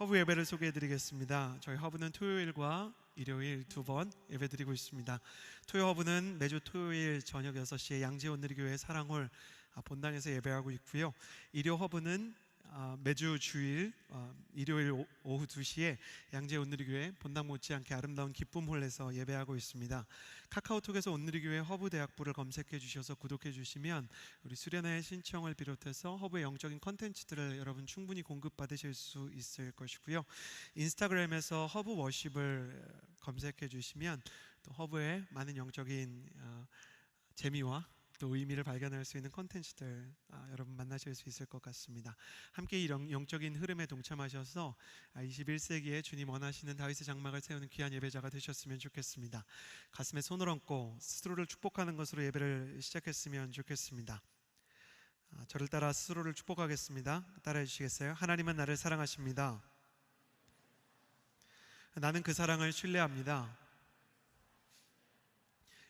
허브 예배를 소개해드리겠습니다. 저희 허브는 토요일과 일요일 두 번 예배드리고 있습니다. 토요 허브는 매주 토요일 저녁 6시에 양지온누리교회 사랑홀 본당에서 예배하고 있고요. 일요 허브는 매주 주일 일요일 오후 2시에 양재온누리교회 본당 못지않게 아름다운 기쁨홀에서 예배하고 있습니다. 카카오톡에서 온누리교회 허브대학부를 검색해 주셔서 구독해 주시면 우리 수련회 신청을 비롯해서 허브의 영적인 컨텐츠들을 여러분 충분히 공급받으실 수 있을 것이고요. 인스타그램에서 허브 워십을 검색해 주시면 또 허브의 많은 영적인 재미와 또 의미를 발견할 수 있는 컨텐츠들 여러분 만나실 수 있을 것 같습니다. 함께 이 영적인 흐름에 동참하셔서 21세기에 주님 원하시는 다윗의 장막을 세우는 귀한 예배자가 되셨으면 좋겠습니다. 가슴에 손을 얹고 스스로를 축복하는 것으로 예배를 시작했으면 좋겠습니다. 저를 따라 스스로를 축복하겠습니다. 따라해 주시겠어요? 하나님은 나를 사랑하십니다. 나는 그 사랑을 신뢰합니다.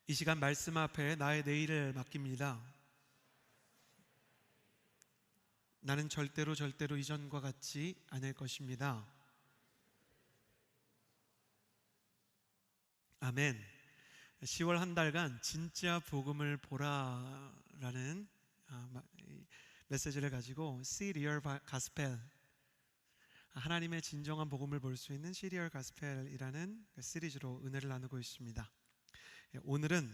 이 시간 말씀 앞에 나의 내일을 맡깁니다. 나는 절대로 이전과 같지 않을 것입니다. 아멘. 10월 한 달간 진짜 복음을 보라라는 메시지를 가지고 See Real Gospel, 하나님의 진정한 복음을 볼 수 있는 시리얼 가스펠이라는 시리즈로 은혜를 나누고 있습니다. 오늘은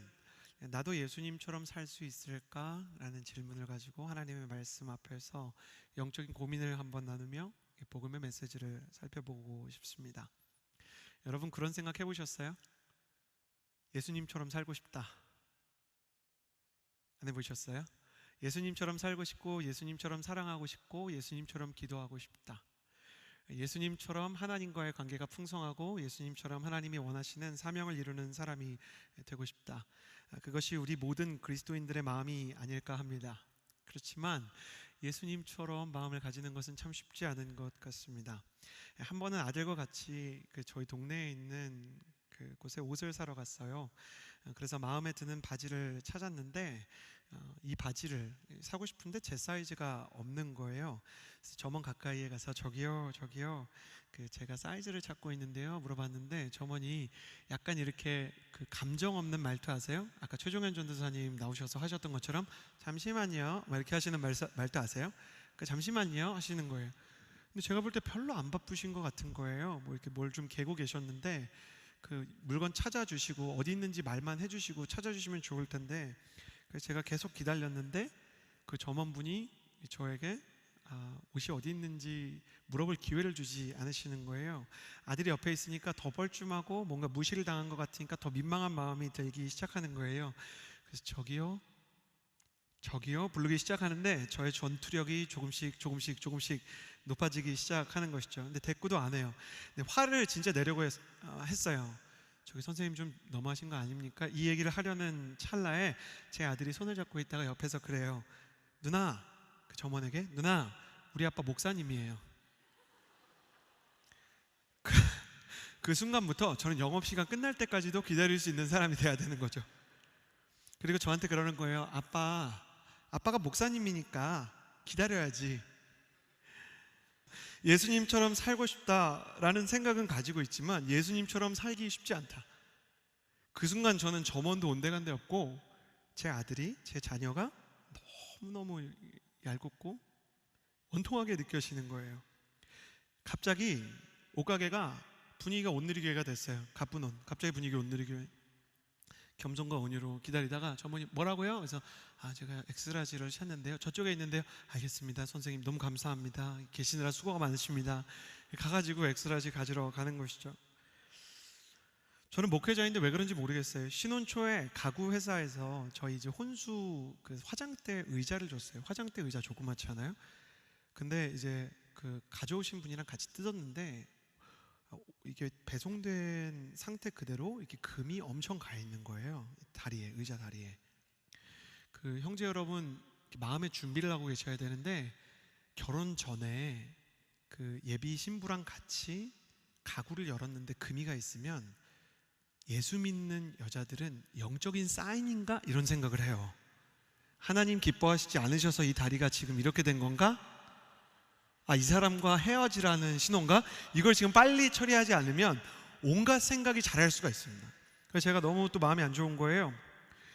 나도 예수님처럼 살 수 있을까? 라는 질문을 가지고 하나님의 말씀 앞에서 영적인 고민을 한번 나누며 복음의 메시지를 살펴보고 싶습니다. 여러분 그런 생각 해보셨어요? 예수님처럼 살고 싶다. 안 해보셨어요? 예수님처럼 살고 싶고 예수님처럼 사랑하고 싶고 예수님처럼 기도하고 싶다. 예수님처럼 하나님과의 관계가 풍성하고 예수님처럼 하나님이 원하시는 사명을 이루는 사람이 되고 싶다. 그것이 우리 모든 그리스도인들의 마음이 아닐까 합니다. 그렇지만 예수님처럼 마음을 가지는 것은 참 쉽지 않은 것 같습니다. 한 번은 아들과 같이 저희 동네에 있는 그곳에 옷을 사러 갔어요. 그래서 마음에 드는 바지를 찾았는데 이 바지를 사고 싶은데 제 사이즈가 없는 거예요. 그래서 점원 가까이에 가서 저기요 제가 사이즈를 찾고 있는데요 물어봤는데 점원이 약간 이렇게 감정 없는 말투 아세요? 아까 최종현 전도사님 나오셔서 하셨던 것처럼 잠시만요 막 이렇게 하시는 말투 아세요? 잠시만요 하시는 거예요. 근데 제가 볼 때 별로 안 바쁘신 것 같은 거예요. 뭐 이렇게 뭘 좀 개고 계셨는데 물건 찾아주시고 어디 있는지 말만 해주시고 찾아주시면 좋을 텐데, 그래서 제가 계속 기다렸는데 그 점원분이 저에게 옷이 어디 있는지 물어볼 기회를 주지 않으시는 거예요. 아들이 옆에 있으니까 더 뻘쭘하고 뭔가 무시를 당한 것 같으니까 더 민망한 마음이 들기 시작하는 거예요. 그래서 저기요 부르기 시작하는데 저의 전투력이 조금씩 높아지기 시작하는 것이죠. 근데 대꾸도 안 해요. 근데 화를 진짜 내려고 했어요. 저기 선생님 좀 너무하신 거 아닙니까? 이 얘기를 하려는 찰나에 제 아들이 손을 잡고 있다가 옆에서 그래요. 누나, 그 점원에게, 누나 우리 아빠 목사님이에요. 그 순간부터 저는 영업시간 끝날 때까지도 기다릴 수 있는 사람이 돼야 되는 거죠. 그리고 저한테 그러는 거예요. 아빠가 목사님이니까 기다려야지. 예수님처럼 살고 싶다라는 생각은 가지고 있지만 예수님처럼 살기 쉽지 않다. 그 순간 저는 점원도 온데간데 없고 제 아들이, 제 자녀가 너무너무 얄궂고 원통하게 느껴지는 거예요. 갑자기 옷가게가 분위기가 온누리교회가 됐어요. 갑분온, 갑자기 분위기가 온누리교회. 겸손과 온유로 기다리다가 점원이 뭐라고요? 그래서 제가 엑스라지를 찾는데요 저쪽에 있는데요. 알겠습니다 선생님, 너무 감사합니다. 계시느라 수고가 많으십니다. 가가지고 엑스라지 가지러 가는 것이죠. 저는 목회자인데 왜 그런지 모르겠어요. 신혼 초에 가구 회사에서 저희 이제 혼수 화장대 의자를 줬어요. 화장대 의자 조그맣지 않아요? 근데 이제 가져오신 분이랑 같이 뜯었는데 이게 배송된 상태 그대로 이렇게 금이 엄청 가 있는 거예요. 다리에, 의자 다리에. 형제 여러분, 마음의 준비를 하고 계셔야 되는데 결혼 전에 예비 신부랑 같이 가구를 열었는데 금이가 있으면 예수 믿는 여자들은 영적인 사인인가? 이런 생각을 해요. 하나님 기뻐하시지 않으셔서 이 다리가 지금 이렇게 된 건가? 이 사람과 헤어지라는 신호인가? 이걸 지금 빨리 처리하지 않으면 온갖 생각이 자랄 수가 있습니다. 그래서 제가 너무 또 마음이 안 좋은 거예요.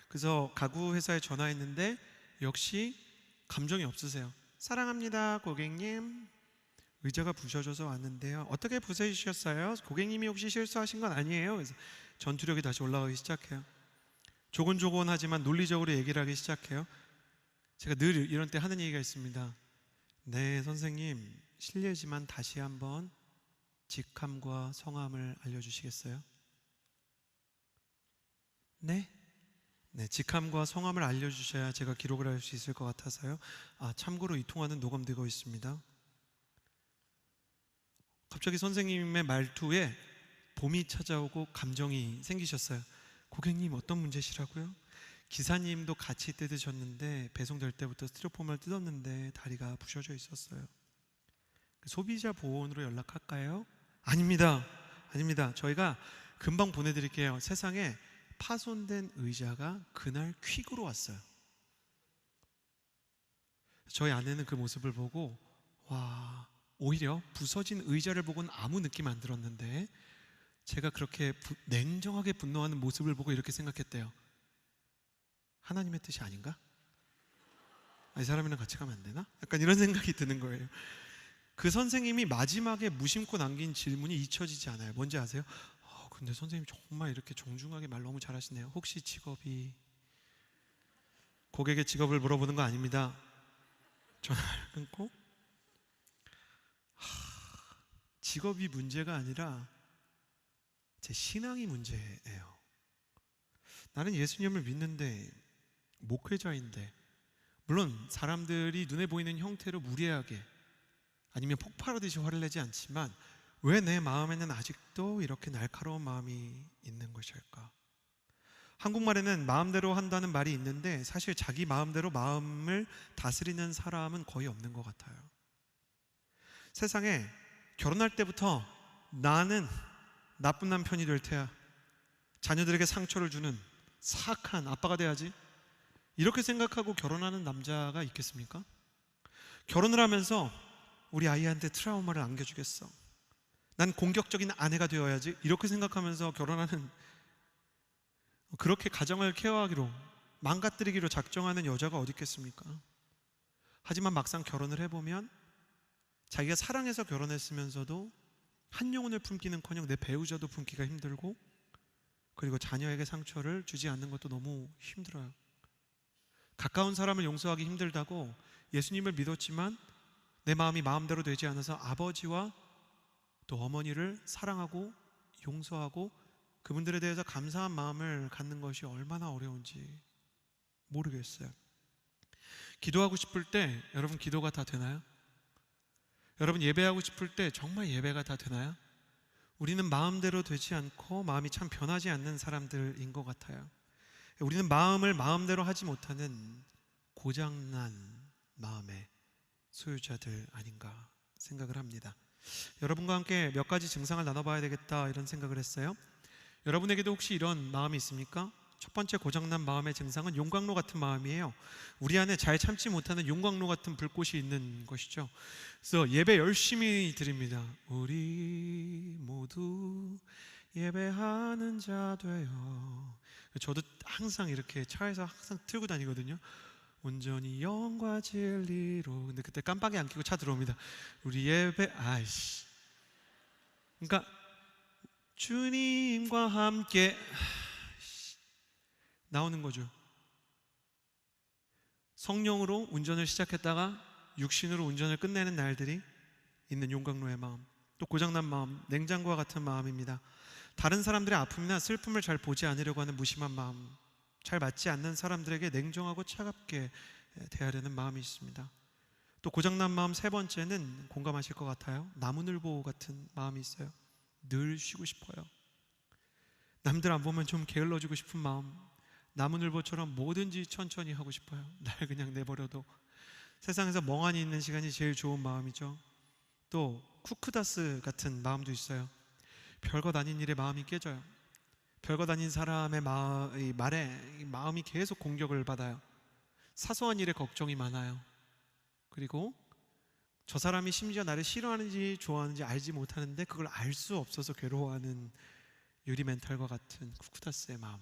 그래서 가구 회사에 전화했는데 역시 감정이 없으세요. 사랑합니다 고객님, 의자가 부셔져서 왔는데요, 어떻게 부서지셨어요? 고객님이 혹시 실수하신 건 아니에요? 그래서 전투력이 다시 올라가기 시작해요. 조곤조곤하지만 논리적으로 얘기를 하기 시작해요. 제가 늘 이런 때 하는 얘기가 있습니다. 네 선생님, 실례지만 다시 한번 직함과 성함을 알려주시겠어요? 네? 네, 직함과 성함을 알려주셔야 제가 기록을 할 수 있을 것 같아서요. 참고로 이 통화는 녹음되고 있습니다. 갑자기 선생님의 말투에 봄이 찾아오고 감정이 생기셨어요. 고객님 어떤 문제시라고요? 기사님도 같이 뜯으셨는데 배송될 때부터 스티로폼을 뜯었는데 다리가 부셔져 있었어요. 소비자 보호원으로 연락할까요? 아닙니다. 아닙니다. 저희가 금방 보내드릴게요. 세상에 파손된 의자가 그날 퀵으로 왔어요. 저희 아내는 그 모습을 보고 와, 오히려 부서진 의자를 보고는 아무 느낌 안 들었는데 제가 그렇게 냉정하게 분노하는 모습을 보고 이렇게 생각했대요. 하나님의 뜻이 아닌가? 이 사람이랑 같이 가면 안 되나? 약간 이런 생각이 드는 거예요. 그 선생님이 마지막에 무심코 남긴 질문이 잊혀지지 않아요. 뭔지 아세요? 근데 선생님 정말 이렇게 정중하게 말 너무 잘하시네요. 혹시 직업이? 고객의 직업을 물어보는 거 아닙니다. 전화를 끊고 직업이 문제가 아니라 제 신앙이 문제예요. 나는 예수님을 믿는데 목회자인데, 물론 사람들이 눈에 보이는 형태로 무례하게 아니면 폭발하듯이 화를 내지 않지만 왜 내 마음에는 아직도 이렇게 날카로운 마음이 있는 것일까? 한국말에는 마음대로 한다는 말이 있는데 사실 자기 마음대로 마음을 다스리는 사람은 거의 없는 것 같아요. 세상에 결혼할 때부터 나는 나쁜 남편이 될 테야, 자녀들에게 상처를 주는 사악한 아빠가 돼야지, 이렇게 생각하고 결혼하는 남자가 있겠습니까? 결혼을 하면서 우리 아이한테 트라우마를 안겨주겠어, 난 공격적인 아내가 되어야지, 이렇게 생각하면서 결혼하는, 그렇게 가정을 케어하기로 망가뜨리기로 작정하는 여자가 어디 있겠습니까? 하지만 막상 결혼을 해보면 자기가 사랑해서 결혼했으면서도 한 영혼을 품기는커녕 내 배우자도 품기가 힘들고, 그리고 자녀에게 상처를 주지 않는 것도 너무 힘들어요. 가까운 사람을 용서하기 힘들다고 예수님을 믿었지만 내 마음이 마음대로 되지 않아서 아버지와 또 어머니를 사랑하고 용서하고 그분들에 대해서 감사한 마음을 갖는 것이 얼마나 어려운지 모르겠어요. 기도하고 싶을 때 여러분 기도가 다 되나요? 여러분 예배하고 싶을 때 정말 예배가 다 되나요? 우리는 마음대로 되지 않고 마음이 참 변하지 않는 사람들인 것 같아요. 우리는 마음을 마음대로 하지 못하는 고장난 마음의 소유자들 아닌가 생각을 합니다. 여러분과 함께 몇 가지 증상을 나눠봐야 되겠다 이런 생각을 했어요. 여러분에게도 혹시 이런 마음이 있습니까? 첫 번째 고장난 마음의 증상은 용광로 같은 마음이에요. 우리 안에 잘 참지 못하는 용광로 같은 불꽃이 있는 것이죠. 그래서 예배 열심히 드립니다. 우리 모두 예배하는 자 되어. 저도 항상 이렇게 차에서 항상 틀고 다니거든요. 온전히 영과 진리로. 근데 그때 깜빡이 안 켜고 차 들어옵니다. 우리 예배, 그러니까 주님과 함께 나오는 거죠. 성령으로 운전을 시작했다가 육신으로 운전을 끝내는 날들이 있는 용광로의 마음, 또 고장난 마음, 냉장고와 같은 마음입니다. 다른 사람들의 아픔이나 슬픔을 잘 보지 않으려고 하는 무심한 마음, 잘 맞지 않는 사람들에게 냉정하고 차갑게 대하려는 마음이 있습니다. 또 고장난 마음 세 번째는 공감하실 것 같아요. 나무늘보 같은 마음이 있어요. 늘 쉬고 싶어요. 남들 안 보면 좀 게을러지고 싶은 마음, 나무늘보처럼 뭐든지 천천히 하고 싶어요. 날 그냥 내버려도. 세상에서 멍하니 있는 시간이 제일 좋은 마음이죠. 또 쿠크다스 같은 마음도 있어요. 별것 아닌 일에 마음이 깨져요. 별것 아닌 사람의 말에 마음이 계속 공격을 받아요. 사소한 일에 걱정이 많아요. 그리고 저 사람이 심지어 나를 싫어하는지 좋아하는지 알지 못하는데 그걸 알 수 없어서 괴로워하는 유리 멘탈과 같은 쿠쿠다스의 마음,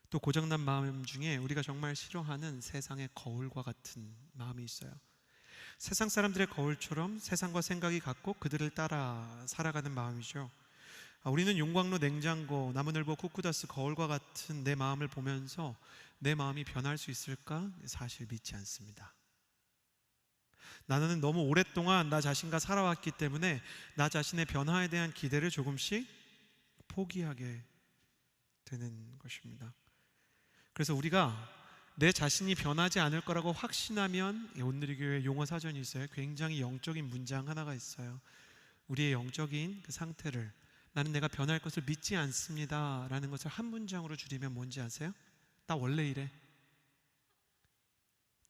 또 고장난 마음 중에 우리가 정말 싫어하는 세상의 거울과 같은 마음이 있어요. 세상 사람들의 거울처럼 세상과 생각이 같고 그들을 따라 살아가는 마음이죠. 우리는 용광로, 냉장고, 나무늘보, 쿠쿠다스, 거울과 같은 내 마음을 보면서 내 마음이 변할 수 있을까? 사실 믿지 않습니다. 나는 너무 오랫동안 나 자신과 살아왔기 때문에 나 자신의 변화에 대한 기대를 조금씩 포기하게 되는 것입니다. 그래서 우리가 내 자신이 변하지 않을 거라고 확신하면, 온누리교회 용어 사전이 있어요. 굉장히 영적인 문장 하나가 있어요. 우리의 영적인 그 상태를, 나는 내가 변할 것을 믿지 않습니다 라는 것을 한 문장으로 줄이면 뭔지 아세요? 나 원래 이래.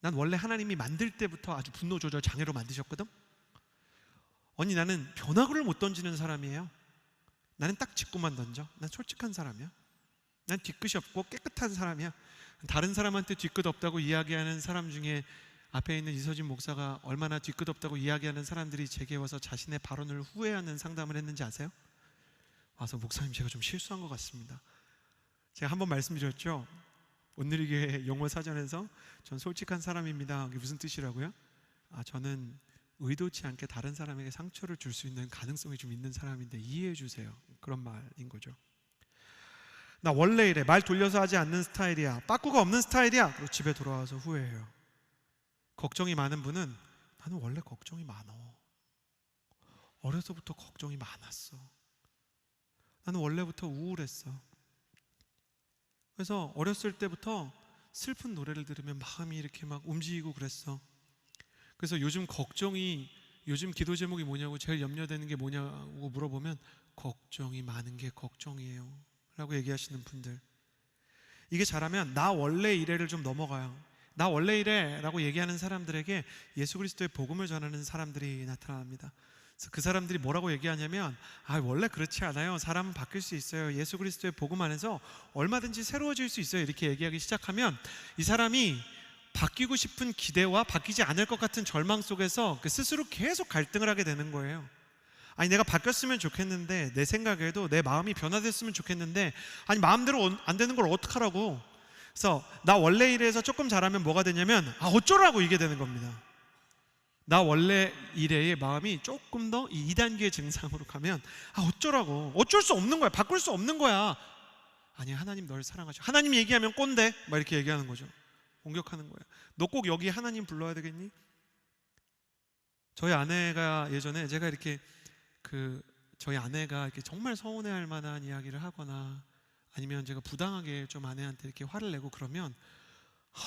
난 원래 하나님이 만들 때부터 아주 분노 조절 장애로 만드셨거든. 아니, 나는 변화구를 못 던지는 사람이에요. 나는 딱 직구만 던져. 난 솔직한 사람이야. 난 뒤끝이 없고 깨끗한 사람이야. 다른 사람한테 뒤끝 없다고 이야기하는 사람 중에 앞에 있는 이서진 목사가 얼마나 뒤끝 없다고 이야기하는 사람들이 제게 와서 자신의 발언을 후회하는 상담을 했는지 아세요? 와서 목사님, 제가 좀 실수한 것 같습니다. 제가 한번 말씀드렸죠. 온누리교회 용어 사전에서 전 솔직한 사람입니다. 이게 무슨 뜻이라고요? 저는 의도치 않게 다른 사람에게 상처를 줄 수 있는 가능성이 좀 있는 사람인데 이해해 주세요. 그런 말인 거죠. 나 원래 이래. 말 돌려서 하지 않는 스타일이야. 빠꾸가 없는 스타일이야. 그리고 집에 돌아와서 후회해요. 걱정이 많은 분은 나는 원래 걱정이 많어. 어려서부터 걱정이 많았어. 나는 원래부터 우울했어. 그래서 어렸을 때부터 슬픈 노래를 들으면 마음이 이렇게 막 움직이고 그랬어. 그래서 요즘 기도 제목이 뭐냐고, 제일 염려되는 게 뭐냐고 물어보면 걱정이 많은 게 걱정이에요 라고 얘기하시는 분들, 이게 잘하면 나 원래 이래를 좀 넘어가요. 나 원래 이래 라고 얘기하는 사람들에게 예수 그리스도의 복음을 전하는 사람들이 나타납니다. 그래서 그 사람들이 뭐라고 얘기하냐면, 원래 그렇지 않아요. 사람은 바뀔 수 있어요. 예수 그리스도의 복음 안에서 얼마든지 새로워질 수 있어요. 이렇게 얘기하기 시작하면 이 사람이 바뀌고 싶은 기대와 바뀌지 않을 것 같은 절망 속에서 스스로 계속 갈등을 하게 되는 거예요. 내가 바뀌었으면 좋겠는데, 내 생각에도 내 마음이 변화됐으면 좋겠는데, 마음대로 안 되는 걸 어떡하라고. 그래서 나 원래 이래에서 조금 잘하면 뭐가 되냐면 어쩌라고, 이게 되는 겁니다. 나 원래 이래의 마음이 조금 더 이 2단계의 증상으로 가면 어쩌라고, 어쩔 수 없는 거야, 바꿀 수 없는 거야. 아니, 하나님 널 사랑하죠. 하나님 얘기하면 꼰대 막 이렇게 얘기하는 거죠. 공격하는 거예요. 너 꼭 여기 하나님 불러야 되겠니? 저희 아내가 예전에, 제가 이렇게 저희 아내가 이렇게 정말 서운해할 만한 이야기를 하거나 아니면 제가 부당하게 좀 아내한테 이렇게 화를 내고 그러면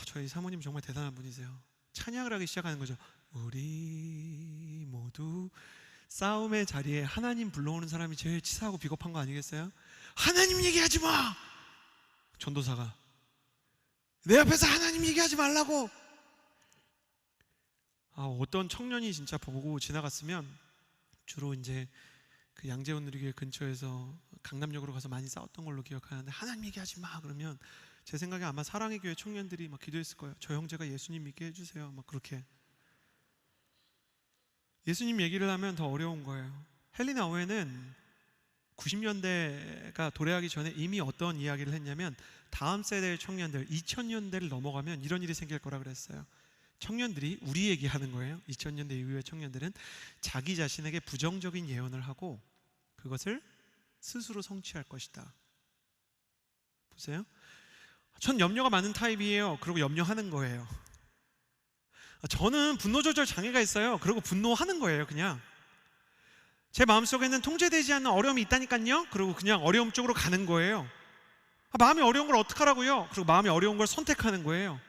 저희 사모님 정말 대단한 분이세요. 찬양을 하기 시작하는 거죠. 우리 모두 싸움의 자리에 하나님 불러오는 사람이 제일 치사하고 비겁한 거 아니겠어요? 하나님 얘기하지 마! 전도사가 내 앞에서 하나님 얘기하지 말라고. 어떤 청년이 진짜 보고 지나갔으면 주로 이제 그 양재원 누리교회 근처에서 강남역으로 가서 많이 싸웠던 걸로 기억하는데, 하나님 얘기하지 마 그러면 제 생각에 아마 사랑의 교회 청년들이 막 기도했을 거예요. 저 형제가 예수님 믿게 해주세요. 막 그렇게. 예수님 얘기를 하면 더 어려운 거예요. 헬리나 오웬은 90년대가 도래하기 전에 이미 어떤 이야기를 했냐면, 다음 세대의 청년들, 2000년대를 넘어가면 이런 일이 생길 거라 그랬어요. 청년들이 우리 얘기하는 거예요. 2000년대 이후의 청년들은 자기 자신에게 부정적인 예언을 하고 그것을 스스로 성취할 것이다. 보세요. 전 염려가 많은 타입이에요. 그리고 염려하는 거예요. 저는 분노 조절 장애가 있어요. 그리고 분노하는 거예요. 그냥 제 마음속에는 통제되지 않는 어려움이 있다니까요. 그리고 그냥 어려움 쪽으로 가는 거예요. 마음이 어려운 걸 어떡하라고요? 그리고 마음이 어려운 걸 선택하는 거예요.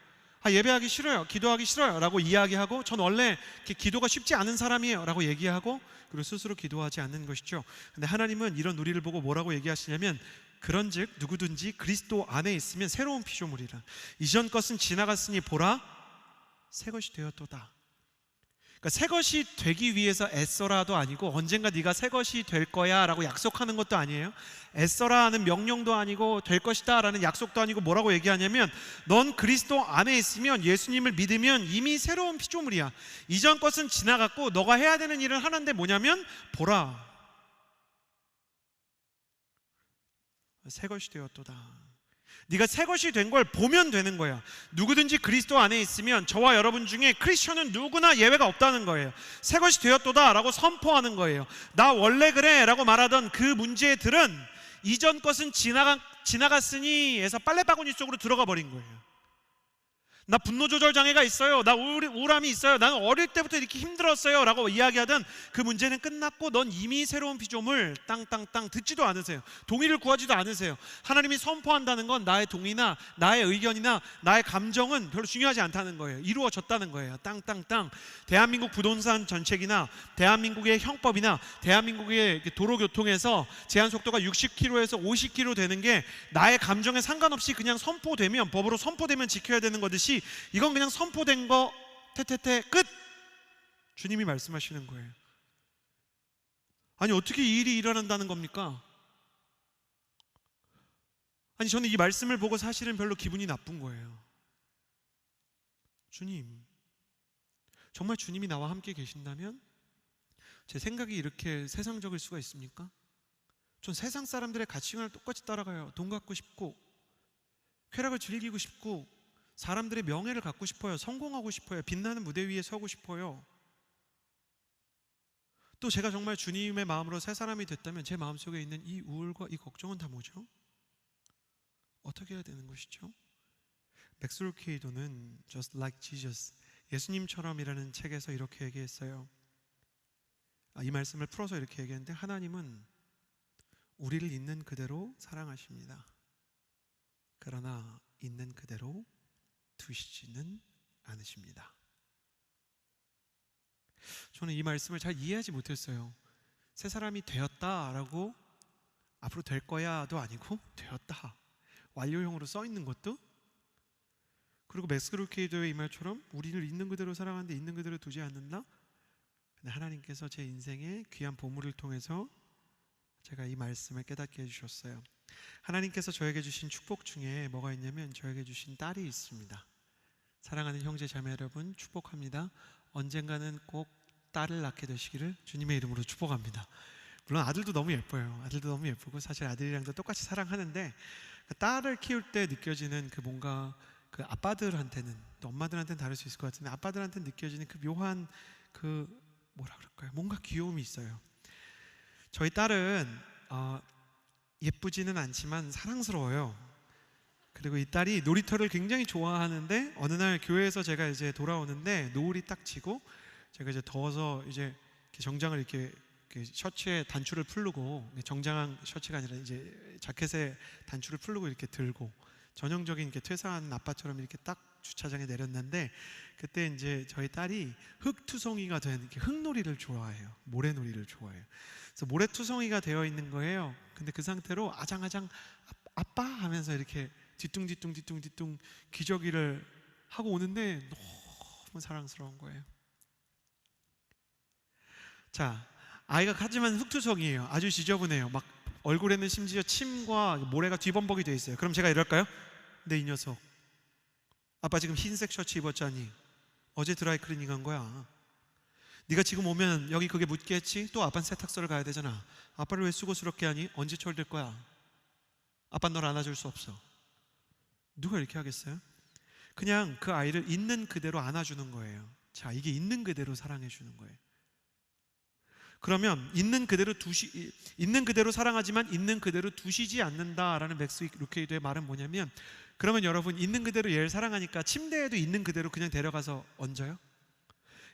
예배하기 싫어요, 기도하기 싫어요 라고 이야기하고, 전 원래 기도가 쉽지 않은 사람이에요 라고 얘기하고, 그리고 스스로 기도하지 않는 것이죠. 근데 하나님은 이런 우리를 보고 뭐라고 얘기하시냐면, 그런즉 누구든지 그리스도 안에 있으면 새로운 피조물이라. 이전 것은 지나갔으니 보라 새 것이 되었도다. 그러니까 새 것이 되기 위해서 애써라도 아니고 언젠가 네가 새 것이 될 거야 라고 약속하는 것도 아니에요. 애써라 하는 명령도 아니고 될 것이다 라는 약속도 아니고 뭐라고 얘기하냐면 넌 그리스도 안에 있으면, 예수님을 믿으면 이미 새로운 피조물이야. 이전 것은 지나갔고 너가 해야 되는 일을 하는데 뭐냐면 보라, 새 것이 되었도다. 네가 새 것이 된 걸 보면 되는 거야. 누구든지 그리스도 안에 있으면, 저와 여러분 중에 크리스천은 누구나 예외가 없다는 거예요. 새 것이 되었도다 라고 선포하는 거예요. 나 원래 그래 라고 말하던 그 문제들은 이전 것은 지나갔으니 해서 빨래바구니 속으로 들어가 버린 거예요. 나 분노 조절 장애가 있어요, 나 우울함이 있어요, 나는 어릴 때부터 이렇게 힘들었어요 라고 이야기하던 그 문제는 끝났고 넌 이미 새로운 피조물. 땅땅땅 듣지도 않으세요. 동의를 구하지도 않으세요. 하나님이 선포한다는 건 나의 동의나 나의 의견이나 나의 감정은 별로 중요하지 않다는 거예요. 이루어졌다는 거예요. 땅땅땅. 대한민국 부동산 정책이나 대한민국의 형법이나 대한민국의 도로교통에서 제한속도가 60km에서 50km 되는 게 나의 감정에 상관없이 그냥 선포되면, 법으로 선포되면 지켜야 되는 거듯이 이건 그냥 선포된 거 태태태 끝. 주님이 말씀하시는 거예요. 아니 어떻게 이 일이 일어난다는 겁니까? 아니 저는 이 말씀을 보고 사실은 별로 기분이 나쁜 거예요. 주님, 정말 주님이 나와 함께 계신다면 제 생각이 이렇게 세상적일 수가 있습니까? 전 세상 사람들의 가치관을 똑같이 따라가요. 돈 갖고 싶고 쾌락을 즐기고 싶고 사람들의 명예를 갖고 싶어요. 성공하고 싶어요. 빛나는 무대 위에 서고 싶어요. 또 제가 정말 주님의 마음으로 새 사람이 됐다면 제 마음속에 있는 이 우울과 이 걱정은 다 뭐죠? 어떻게 해야 되는 것이죠? 맥스 루케이도는 Just Like Jesus, 예수님처럼이라는 책에서 이렇게 얘기했어요. 이 말씀을 풀어서 이렇게 얘기했는데, 하나님은 우리를 있는 그대로 사랑하십니다. 그러나 있는 그대로 두시지는 않으십니다. 저는 이 말씀을 잘 이해하지 못했어요. 새 사람이 되었다라고 앞으로 될 거야도 아니고 되었다, 완료형으로 써 있는 것도, 그리고 맥스 루케이도의 이 말처럼 우리를 있는 그대로 사랑하는데 있는 그대로 두지 않는다. 근데 하나님께서 제 인생의 귀한 보물을 통해서 제가 이 말씀을 깨닫게 해주셨어요. 하나님께서 저에게 주신 축복 중에 뭐가 있냐면 저에게 주신 딸이 있습니다. 사랑하는 형제 자매 여러분, 축복합니다. 언젠가는 꼭 딸을 낳게 되시기를 주님의 이름으로 축복합니다. 물론 아들도 너무 예뻐요. 아들도 너무 예쁘고 사실 아들이랑도 똑같이 사랑하는데, 그 딸을 키울 때 느껴지는 그 뭔가, 그 아빠들한테는, 또 엄마들한테는 다를 수 있을 것 같은데 아빠들한테는 느껴지는 그 묘한 그 뭐라 그럴까요? 뭔가 귀여움이 있어요. 저희 딸은 예쁘지는 않지만 사랑스러워요. 그리고 이 딸이 놀이터를 굉장히 좋아하는데, 어느 날 교회에서 제가 이제 돌아오는데 노을이 딱 지고 제가 이제 더워서 이제 정장을 이렇게 셔츠에 단추를 풀르고, 정장 셔츠가 아니라 이제 자켓에 단추를 풀르고 이렇게 들고 전형적인 이렇게 퇴사한 아빠처럼 이렇게 딱 주차장에 내렸는데, 그때 이제 저희 딸이 흙투성이가 된 이렇게 흙놀이를 좋아해요. 모래놀이를 좋아해요. 그래서 모래투성이가 되어 있는 거예요. 근데 그 상태로 아장아장 아빠 하면서 이렇게 뒤뚱 기저귀를 하고 오는데 너무 사랑스러운 거예요. 자, 아이가 하지만 흙투성이에요. 아주 지저분해요. 막 얼굴에는 심지어 침과 모래가 뒤범벅이 돼 있어요. 그럼 제가 이럴까요? 근데 이 녀석, 아빠 지금 흰색 셔츠 입었잖니. 어제 드라이 클리닝 한 거야. 네가 지금 오면 여기 그게 묻겠지? 또 아빠는 세탁소를 가야 되잖아. 아빠를 왜 수고스럽게 하니? 언제 철들 거야? 아빠는 널 안아줄 수 없어. 누가 이렇게 하겠어요? 그냥 그 아이를 있는 그대로 안아주는 거예요. 자, 이게 있는 그대로 사랑해 주는 거예요. 그러면 있는 그대로 사랑하지만 있는 그대로 두시지 않는다라는 맥스 루케이도의 말은 뭐냐면, 그러면 여러분 있는 그대로 얘를 사랑하니까 침대에도 있는 그대로 그냥 데려가서 얹어요?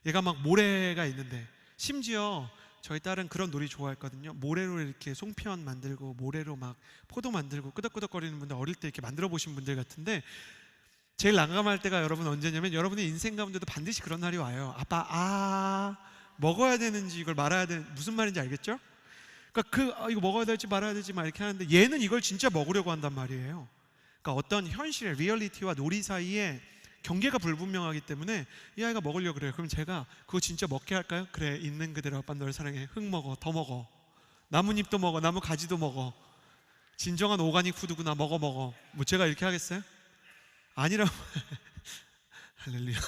얘가 막 모래가 있는데, 심지어 저희 딸은 그런 놀이 좋아했거든요. 모래로 이렇게 송편 만들고 모래로 막 포도 만들고 끄덕끄덕거리는 분들, 어릴 때 이렇게 만들어 보신 분들 같은데, 제일 난감할 때가 여러분 언제냐면 여러분의 인생 가운데도 반드시 그런 날이 와요. 아빠 먹어야 되는지 이걸 말아야 되는, 무슨 말인지 알겠죠? 그러니까 이거 먹어야 될지 말아야 될지 막 이렇게 하는데 얘는 이걸 진짜 먹으려고 한단 말이에요. 그러니까 어떤 현실의 리얼리티와 놀이 사이에 경계가 불분명하기 때문에 이 아이가 먹으려고 그래요. 그럼 제가 그거 진짜 먹게 할까요? 그래, 있는 그대로 아빠 너를 사랑해. 흙 먹어, 더 먹어, 나뭇잎도 먹어, 나무 가지도 먹어. 진정한 오가닉 푸드구나, 먹어. 뭐 제가 이렇게 하겠어요? 아니란 할렐루야.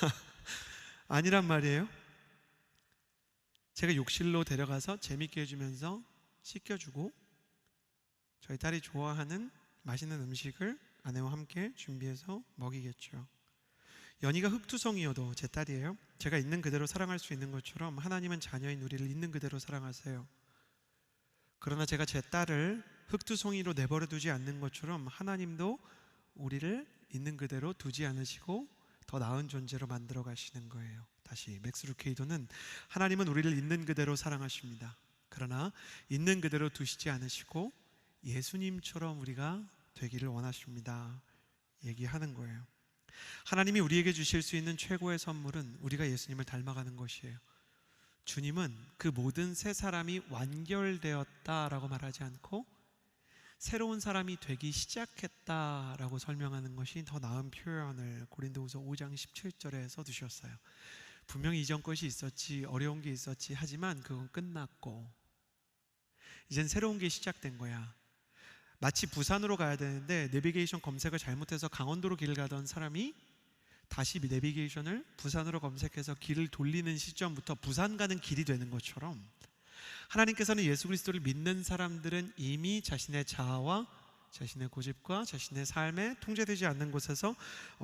아니란 말이에요. 제가 욕실로 데려가서 재밌게 해주면서 씻겨주고 저희 딸이 좋아하는 맛있는 음식을 아내와 함께 준비해서 먹이겠죠. 연희가 흙투성이어도 제 딸이에요. 제가 있는 그대로 사랑할 수 있는 것처럼 하나님은 자녀인 우리를 있는 그대로 사랑하세요. 그러나 제가 제 딸을 흙투성이로 내버려 두지 않는 것처럼 하나님도 우리를 있는 그대로 두지 않으시고 더 나은 존재로 만들어 가시는 거예요. 다시 맥스 루케이도는 하나님은 우리를 있는 그대로 사랑하십니다. 그러나 있는 그대로 두시지 않으시고 예수님처럼 우리가 되기를 원하십니다. 얘기하는 거예요. 하나님이 우리에게 주실 수 있는 최고의 선물은 우리가 예수님을 닮아가는 것이에요. 주님은 그 모든 새 사람이 완결되었다라고 말하지 않고 새로운 사람이 되기 시작했다라고 설명하는 것이 더 나은 표현을 고린도후서 5장 17절에 써두셨어요. 분명히 이전 것이 있었지, 어려운 게 있었지, 하지만 그건 끝났고 이젠 새로운 게 시작된 거야. 마치 부산으로 가야 되는데 내비게이션 검색을 잘못해서 강원도로 길을 가던 사람이 다시 내비게이션을 부산으로 검색해서 길을 돌리는 시점부터 부산 가는 길이 되는 것처럼 하나님께서는 예수 그리스도를 믿는 사람들은 이미 자신의 자아와 자신의 고집과 자신의 삶에 통제되지 않는 곳에서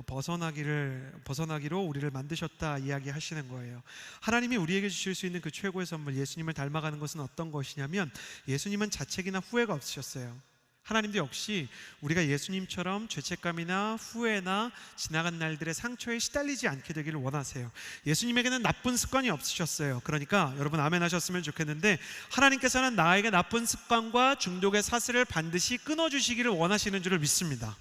벗어나기로 우리를 만드셨다 이야기하시는 거예요. 하나님이 우리에게 주실 수 있는 그 최고의 선물, 예수님을 닮아가는 것은 어떤 것이냐면 예수님은 자책이나 후회가 없으셨어요. 하나님도 역시 우리가 예수님처럼 죄책감이나 후회나 지나간 날들의 상처에 시달리지 않게 되기를 원하세요. 예수님에게는 나쁜 습관이 없으셨어요. 그러니까 여러분 아멘 하셨으면 좋겠는데 하나님께서는 나에게 나쁜 습관과 중독의 사슬을 반드시 끊어주시기를 원하시는 줄을 믿습니다.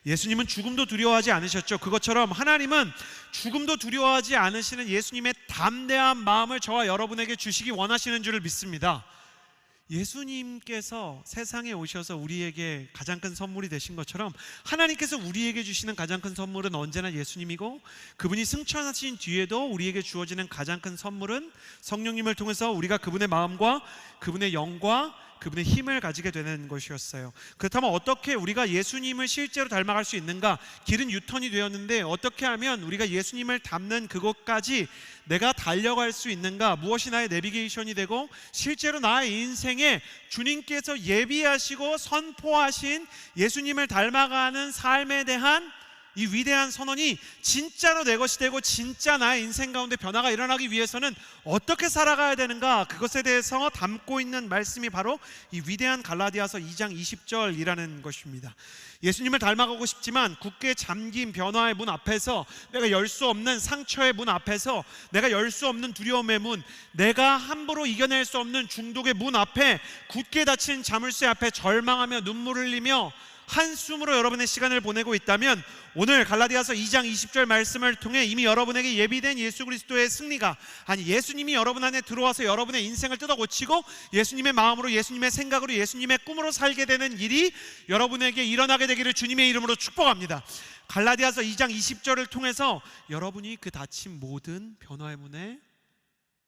예수님은 죽음도 두려워하지 않으셨죠. 그것처럼 하나님은 죽음도 두려워하지 않으시는 예수님의 담대한 마음을 저와 여러분에게 주시기 원하시는 줄을 믿습니다. 예수님께서 세상에 오셔서 우리에게 가장 큰 선물이 되신 것처럼 하나님께서 우리에게 주시는 가장 큰 선물은 언제나 예수님이고 그분이 승천하신 뒤에도 우리에게 주어지는 가장 큰 선물은 성령님을 통해서 우리가 그분의 마음과 그분의 영과 그분의 힘을 가지게 되는 것이었어요. 그렇다면 어떻게 우리가 예수님을 실제로 닮아갈 수 있는가? 길은 유턴이 되었는데 어떻게 하면 우리가 예수님을 닮는 그곳까지 내가 달려갈 수 있는가? 무엇이 나의 내비게이션이 되고 실제로 나의 인생에 주님께서 예비하시고 선포하신 예수님을 닮아가는 삶에 대한 이 위대한 선언이 진짜로 내 것이 되고 진짜 나의 인생 가운데 변화가 일어나기 위해서는 어떻게 살아가야 되는가? 그것에 대해서 담고 있는 말씀이 바로 이 위대한 갈라디아서 2장 20절이라는 것입니다. 예수님을 닮아가고 싶지만 굳게 잠긴 변화의 문 앞에서, 내가 열 수 없는 상처의 문 앞에서, 내가 열 수 없는 두려움의 문, 내가 함부로 이겨낼 수 없는 중독의 문 앞에 굳게 닫힌 자물쇠 앞에 절망하며 눈물을 흘리며 한숨으로 여러분의 시간을 보내고 있다면 오늘 갈라디아서 2장 20절 말씀을 통해 이미 여러분에게 예비된 예수 그리스도의 승리가, 아니 예수님이 여러분 안에 들어와서 여러분의 인생을 뜯어고치고 예수님의 마음으로, 예수님의 생각으로, 예수님의 꿈으로 살게 되는 일이 여러분에게 일어나게 되기를 주님의 이름으로 축복합니다. 갈라디아서 2장 20절을 통해서 여러분이 그 닫힌 모든 변화의 문에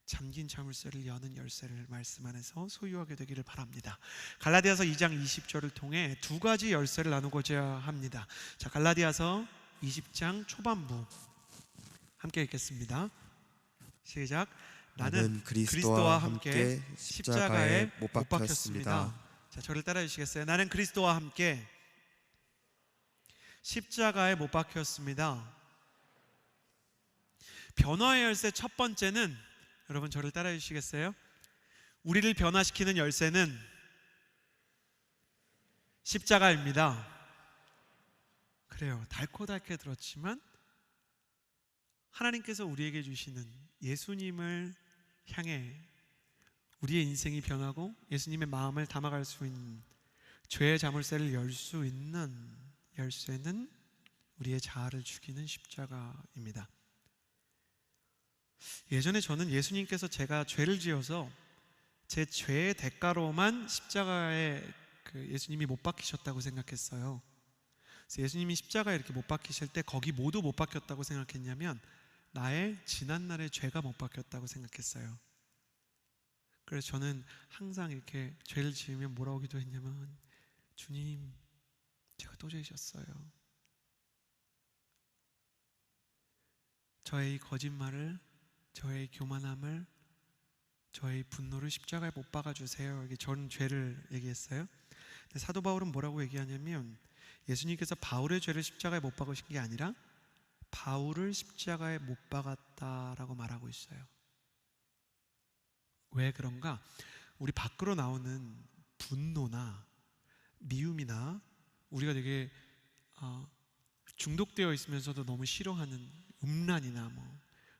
잠긴 자물쇠를 여는 열쇠를 말씀 안에서 소유하게 되기를 바랍니다. 갈라디아서 2장 20절을 통해 두 가지 열쇠를 나누고자 합니다. 자, 갈라디아서 20장 초반부 함께 읽겠습니다. 시작. 나는 그리스도와 함께 십자가에 못 박혔습니다. 자, 저를 따라 주시겠어요? 나는 그리스도와 함께 십자가에 못 박혔습니다. 변화의 열쇠 첫 번째는, 여러분 저를 따라 주시겠어요? 우리를 변화시키는 열쇠는 십자가입니다. 그래요. 달코달게 들었지만 하나님께서 우리에게 주시는 예수님을 향해 우리의 인생이 변하고 예수님의 마음을 담아갈 수 있는, 죄의 자물쇠를 열 수 있는 열쇠는 우리의 자아를 죽이는 십자가입니다. 예전에 저는 예수님께서 제가 죄를 지어서 제 죄의 대가로만 십자가에 예수님이 못 박히셨다고 생각했어요. 그래서 예수님이 십자가에 이렇게 못 박히실 때 거기 모두 못 박혔다고 생각했냐면 나의 지난날의 죄가 못 박혔다고 생각했어요. 그래서 저는 항상 이렇게 죄를 지으면 뭐라고 기도했냐면 주님, 제가 또 죄졌어요. 저의 이 거짓말을, 저의 교만함을, 저의 분노를 십자가에 못 박아주세요. 이게 전 죄를 얘기했어요. 근데 사도 바울은 뭐라고 얘기하냐면 예수님께서 바울의 죄를 십자가에 못 박으신 게 아니라 바울을 십자가에 못 박았다라고 말하고 있어요. 왜 그런가? 우리 밖으로 나오는 분노나 미움이나 우리가 되게 중독되어 있으면서도 너무 싫어하는 음란이나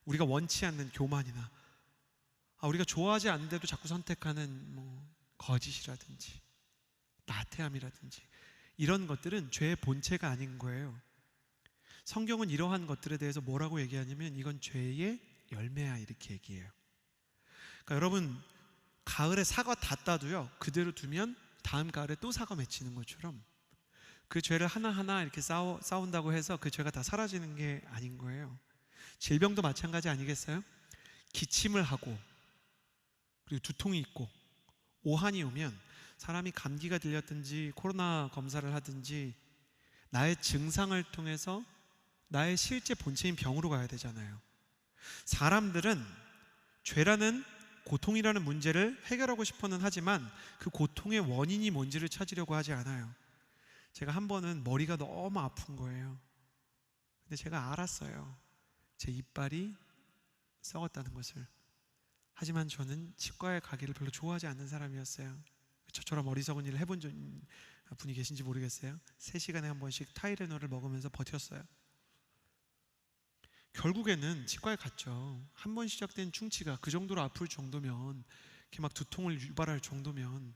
우리가 원치 않는 교만이나 우리가 좋아하지 않는데도 자꾸 선택하는 거짓이라든지 나태함이라든지 이런 것들은 죄의 본체가 아닌 거예요. 성경은 이러한 것들에 대해서 뭐라고 얘기하냐면 이건 죄의 열매야 이렇게 얘기해요. 그러니까 여러분 가을에 사과 다 따도요 그대로 두면 다음 가을에 또 사과 맺히는 것처럼 그 죄를 하나하나 이렇게 싸운다고 해서 그 죄가 다 사라지는 게 아닌 거예요. 질병도 마찬가지 아니겠어요? 기침을 하고 그리고 두통이 있고 오한이 오면 사람이 감기가 들렸든지 코로나 검사를 하든지 나의 증상을 통해서 나의 실제 본체인 병으로 가야 되잖아요. 사람들은 죄라는 고통이라는 문제를 해결하고 싶어는 하지만 그 고통의 원인이 뭔지를 찾으려고 하지 않아요. 제가 한 번은 머리가 너무 아픈 거예요. 근데 제가 알았어요. 제 이빨이 썩었다는 것을. 하지만 저는 치과에 가기를 별로 좋아하지 않는 사람이었어요. 저처럼 어리석은 일을 해본 분이 계신지 모르겠어요. 3시간에 한 번씩 타이레놀을 먹으면서 버텼어요. 결국에는 치과에 갔죠. 한 번 시작된 충치가 그 정도로 아플 정도면 이렇게 막 두통을 유발할 정도면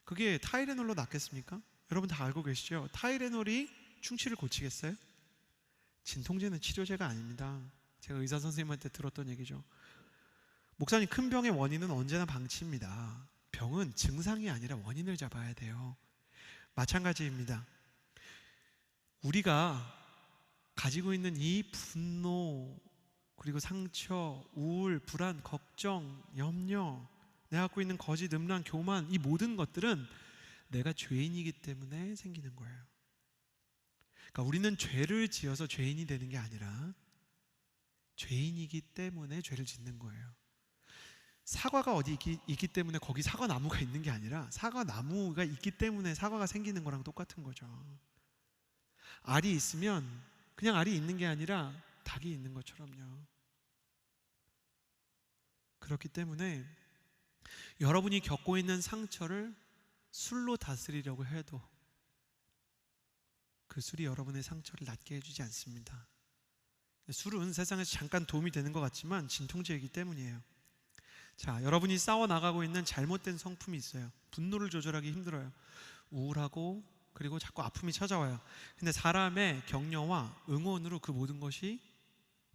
그게 타이레놀로 낫겠습니까? 여러분 다 알고 계시죠? 타이레놀이 충치를 고치겠어요? 진통제는 치료제가 아닙니다. 제가 의사 선생님한테 들었던 얘기죠. 목사님, 큰 병의 원인은 언제나 방치입니다. 병은 증상이 아니라 원인을 잡아야 돼요. 마찬가지입니다. 우리가 가지고 있는 이 분노, 그리고 상처, 우울, 불안, 걱정, 염려, 내가 갖고 있는 거짓, 음란, 교만, 이 모든 것들은 내가 죄인이기 때문에 생기는 거예요. 그러니까 우리는 죄를 지어서 죄인이 되는 게 아니라 죄인이기 때문에 죄를 짓는 거예요. 사과가 어디 있기 때문에 거기 사과나무가 있는 게 아니라 사과나무가 있기 때문에 사과가 생기는 거랑 똑같은 거죠. 알이 있으면 그냥 알이 있는 게 아니라 닭이 있는 것처럼요. 그렇기 때문에 여러분이 겪고 있는 상처를 술로 다스리려고 해도 그 술이 여러분의 상처를 낫게 해주지 않습니다. 술은 세상에서 잠깐 도움이 되는 것 같지만 진통제이기 때문이에요. 자, 여러분이 싸워나가고 있는 잘못된 성품이 있어요. 분노를 조절하기 힘들어요. 우울하고 그리고 자꾸 아픔이 찾아와요. 근데 사람의 격려와 응원으로 그 모든 것이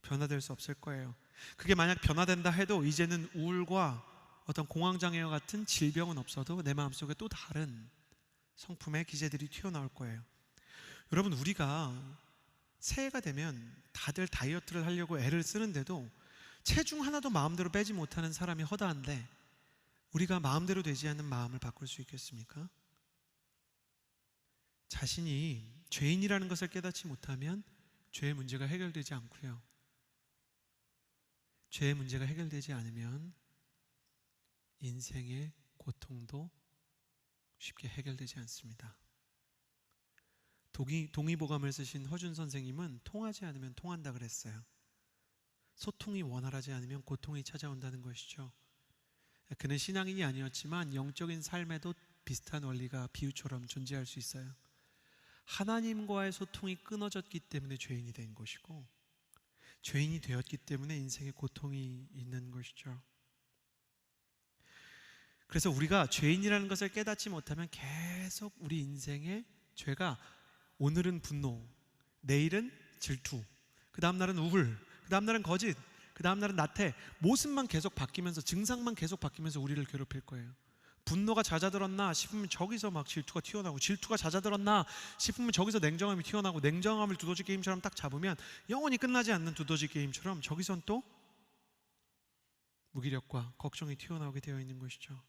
변화될 수 없을 거예요. 그게 만약 변화된다 해도 이제는 우울과 어떤 공황장애와 같은 질병은 없어도 내 마음속에 또 다른 성품의 기제들이 튀어나올 거예요. 여러분, 우리가 새해가 되면 다들 다이어트를 하려고 애를 쓰는데도 체중 하나도 마음대로 빼지 못하는 사람이 허다한데 우리가 마음대로 되지 않는 마음을 바꿀 수 있겠습니까? 자신이 죄인이라는 것을 깨닫지 못하면 죄의 문제가 해결되지 않고요. 죄의 문제가 해결되지 않으면 인생의 고통도 쉽게 해결되지 않습니다. 동의보감을 쓰신 허준 선생님은 통하지 않으면 통한다 그랬어요. 소통이 원활하지 않으면 고통이 찾아온다는 것이죠. 그는 신앙인이 아니었지만 영적인 삶에도 비슷한 원리가 비유처럼 존재할 수 있어요. 하나님과의 소통이 끊어졌기 때문에 죄인이 된 것이고 죄인이 되었기 때문에 인생에 고통이 있는 것이죠. 그래서 우리가 죄인이라는 것을 깨닫지 못하면 계속 우리 인생에 죄가 오늘은 분노, 내일은 질투, 그 다음 날은 우울, 그 다음 날은 거짓, 그 다음 날은 나태, 모습만 계속 바뀌면서 증상만 계속 바뀌면서 우리를 괴롭힐 거예요. 분노가 잦아들었나 싶으면 저기서 막 질투가 튀어나오고, 질투가 잦아들었나 싶으면 저기서 냉정함이 튀어나오고, 냉정함을 두더지 게임처럼 딱 잡으면 영원히 끝나지 않는 두더지 게임처럼 저기선 또 무기력과 걱정이 튀어나오게 되어 있는 것이죠.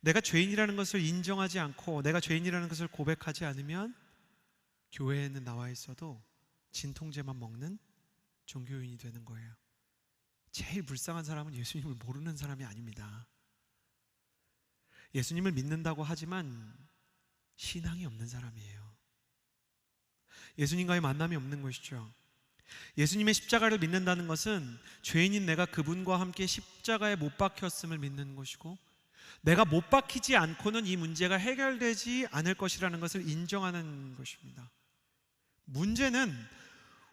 내가 죄인이라는 것을 인정하지 않고 내가 죄인이라는 것을 고백하지 않으면 교회에는 나와 있어도 진통제만 먹는 종교인이 되는 거예요. 제일 불쌍한 사람은 예수님을 모르는 사람이 아닙니다. 예수님을 믿는다고 하지만 신앙이 없는 사람이에요. 예수님과의 만남이 없는 것이죠. 예수님의 십자가를 믿는다는 것은 죄인인 내가 그분과 함께 십자가에 못 박혔음을 믿는 것이고, 내가 못 박히지 않고는 이 문제가 해결되지 않을 것이라는 것을 인정하는 것입니다. 문제는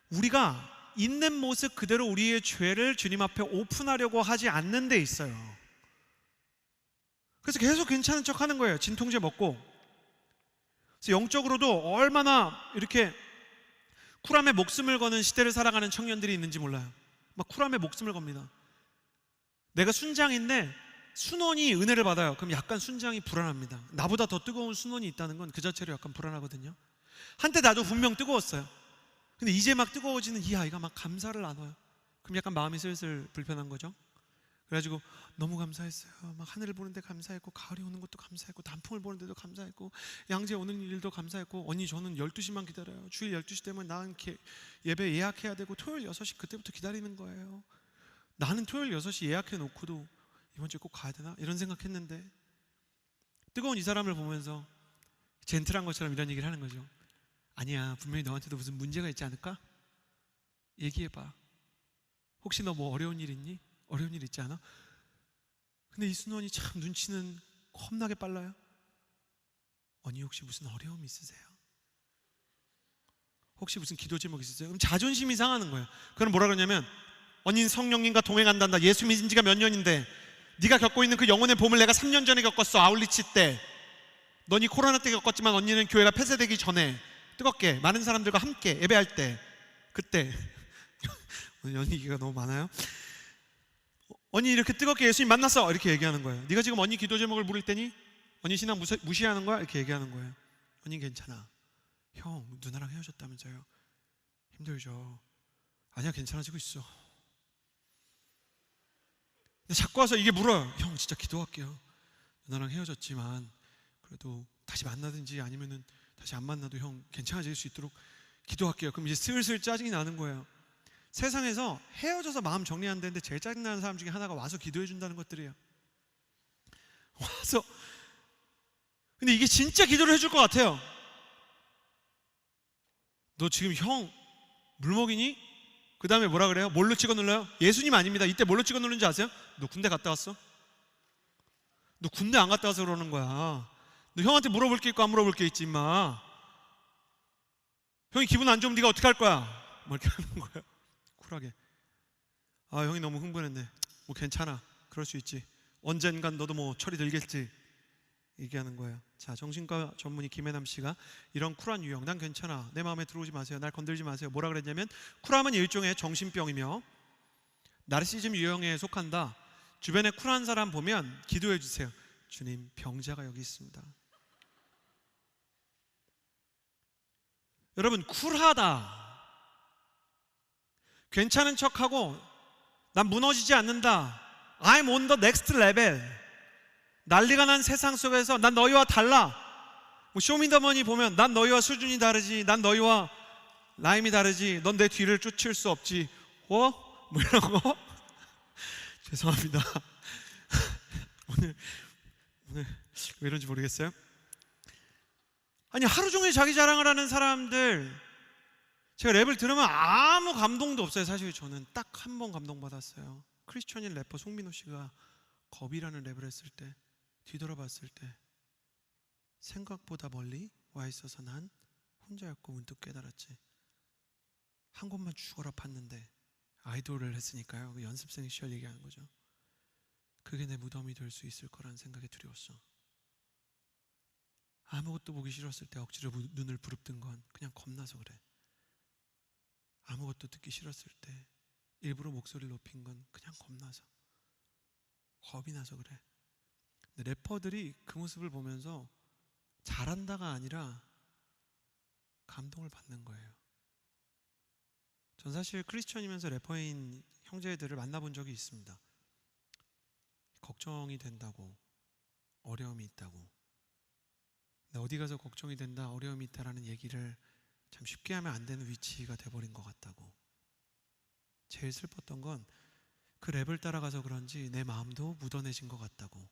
우리가 있는 모습 그대로 우리의 죄를 주님 앞에 오픈하려고 하지 않는 데 있어요. 그래서 계속 괜찮은 척 하는 거예요. 진통제 먹고. 그래서 영적으로도 얼마나 이렇게 쿨함에 목숨을 거는 시대를 살아가는 청년들이 있는지 몰라요. 막 쿨함에 목숨을 겁니다. 내가 순장인데 순원이 은혜를 받아요. 그럼 약간 순장이 불안합니다. 나보다 더 뜨거운 순원이 있다는 건 그 자체로 약간 불안하거든요. 한때 나도 분명 뜨거웠어요. 근데 이제 막 뜨거워지는 이 아이가 막 감사를 나눠요. 그럼 약간 마음이 슬슬 불편한 거죠. 그래가지고 너무 감사했어요. 막 하늘을 보는데 감사했고, 가을이 오는 것도 감사했고, 단풍을 보는데도 감사했고, 양재 오는 일도 감사했고, 언니 저는 12시만 기다려요. 주일 12시 되면 나는 예배 예약해야 되고, 토요일 6시 그때부터 기다리는 거예요. 나는 토요일 6시 예약해 놓고도 이번 주에 꼭 가야 되나? 이런 생각했는데, 뜨거운 이 사람을 보면서 젠틀한 것처럼 이런 얘기를 하는 거죠. 아니야, 분명히 너한테도 무슨 문제가 있지 않을까? 얘기해봐. 혹시 너 뭐 어려운 일 있니? 어려운 일 있지 않아? 근데 이 순원이 참 눈치는 겁나게 빨라요. 언니 혹시 무슨 어려움 있으세요? 혹시 무슨 기도 제목 있으세요? 그럼 자존심이 상하는 거예요. 그럼 뭐라 그러냐면, 언니는 성령님과 동행한단다. 예수 믿은 지가 몇 년인데 네가 겪고 있는 그 영혼의 봄을 내가 3년 전에 겪었어. 아울리치 때. 너니 코로나 때 겪었지만 언니는 교회가 폐쇄되기 전에 뜨겁게 많은 사람들과 함께 예배할 때, 그때 오늘 연기가 너무 많아요. 언니 이렇게 뜨겁게 예수님 만났어, 이렇게 얘기하는 거예요. 네가 지금 언니 기도 제목을 물을 때니? 언니 신앙 무시하는 거야? 이렇게 얘기하는 거예요. 언니 괜찮아. 형 누나랑 헤어졌다면서요. 힘들죠. 아니야, 괜찮아지고 있어. 근데 자꾸 와서 이게 물어요. 형 진짜 기도할게요. 누나랑 헤어졌지만 그래도 다시 만나든지 아니면은 다시 안 만나도 형 괜찮아질 수 있도록 기도할게요. 그럼 이제 슬슬 짜증이 나는 거예요. 세상에서 헤어져서 마음 정리 안 되는데 제일 짜증나는 사람 중에 하나가 와서 기도해 준다는 것들이에요. 와서. 근데 이게 진짜 기도를 해줄 것 같아요. 너 지금 형 물먹이니? 그 다음에 뭐라 그래요? 뭘로 찍어 눌러요? 예수님 아닙니다. 이때 뭘로 찍어 누른지 아세요? 너 군대 갔다 왔어? 너 군대 안 갔다 와서 그러는 거야. 너 형한테 물어볼 게 있고 안 물어볼 게 있지 임마. 형이 기분 안 좋으면 네가 어떻게 할 거야? 뭐 이렇게 하는 거예요. 쿨하게. 아, 형이 너무 흥분했네. 뭐 괜찮아, 그럴 수 있지. 언젠간 너도 뭐 철이 들겠지. 얘기하는 거예요. 자, 정신과 전문의 김혜남 씨가 이런 쿨한 유형, 난 괜찮아, 내 마음에 들어오지 마세요, 날 건들지 마세요, 뭐라 그랬냐면, 쿨함은 일종의 정신병이며 나르시즘 유형에 속한다. 주변에 쿨한 사람 보면 기도해 주세요. 주님, 병자가 여기 있습니다. 여러분, 쿨하다, 괜찮은 척하고 난 무너지지 않는다, I'm on the next level, 난리가 난 세상 속에서 난 너희와 달라. 뭐 쇼미더머니 보면 난 너희와 수준이 다르지, 난 너희와 라임이 다르지, 넌 내 뒤를 쫓을 수 없지. 뭐 이런 거. 죄송합니다. 오늘 왜 이런지 모르겠어요. 아니, 하루 종일 자기 자랑을 하는 사람들, 제가 랩을 들으면 아무 감동도 없어요. 사실 저는 딱 한 번 감동받았어요. 크리스천인 래퍼 송민호 씨가 겁이라는 랩을 했을 때, 뒤돌아봤을 때 생각보다 멀리 와 있어서 난 혼자였고 문득 깨달았지. 한 곳만 죽어라 팠는데, 아이돌을 했으니까요. 그 연습생 시절 얘기하는 거죠. 그게 내 무덤이 될 수 있을 거라는 생각이 두려웠어. 아무것도 보기 싫었을 때 억지로 눈을 부릅뜬 건 그냥 겁나서 그래. 아무것도 듣기 싫었을 때 일부러 목소리를 높인 건 그냥 겁나서, 겁이 나서 그래. 근데 래퍼들이 그 모습을 보면서 잘한다가 아니라 감동을 받는 거예요. 전 사실 크리스천이면서 래퍼인 형제들을 만나본 적이 있습니다. 걱정이 된다고, 어려움이 있다고. 근데 어디 가서 걱정이 된다, 어려움이 있다라는 얘기를 참 쉽게 하면 안 되는 위치가 돼버린 것 같다고. 제일 슬펐던 건 그 랩을 따라가서 그런지 내 마음도 묻어내진 것 같다고.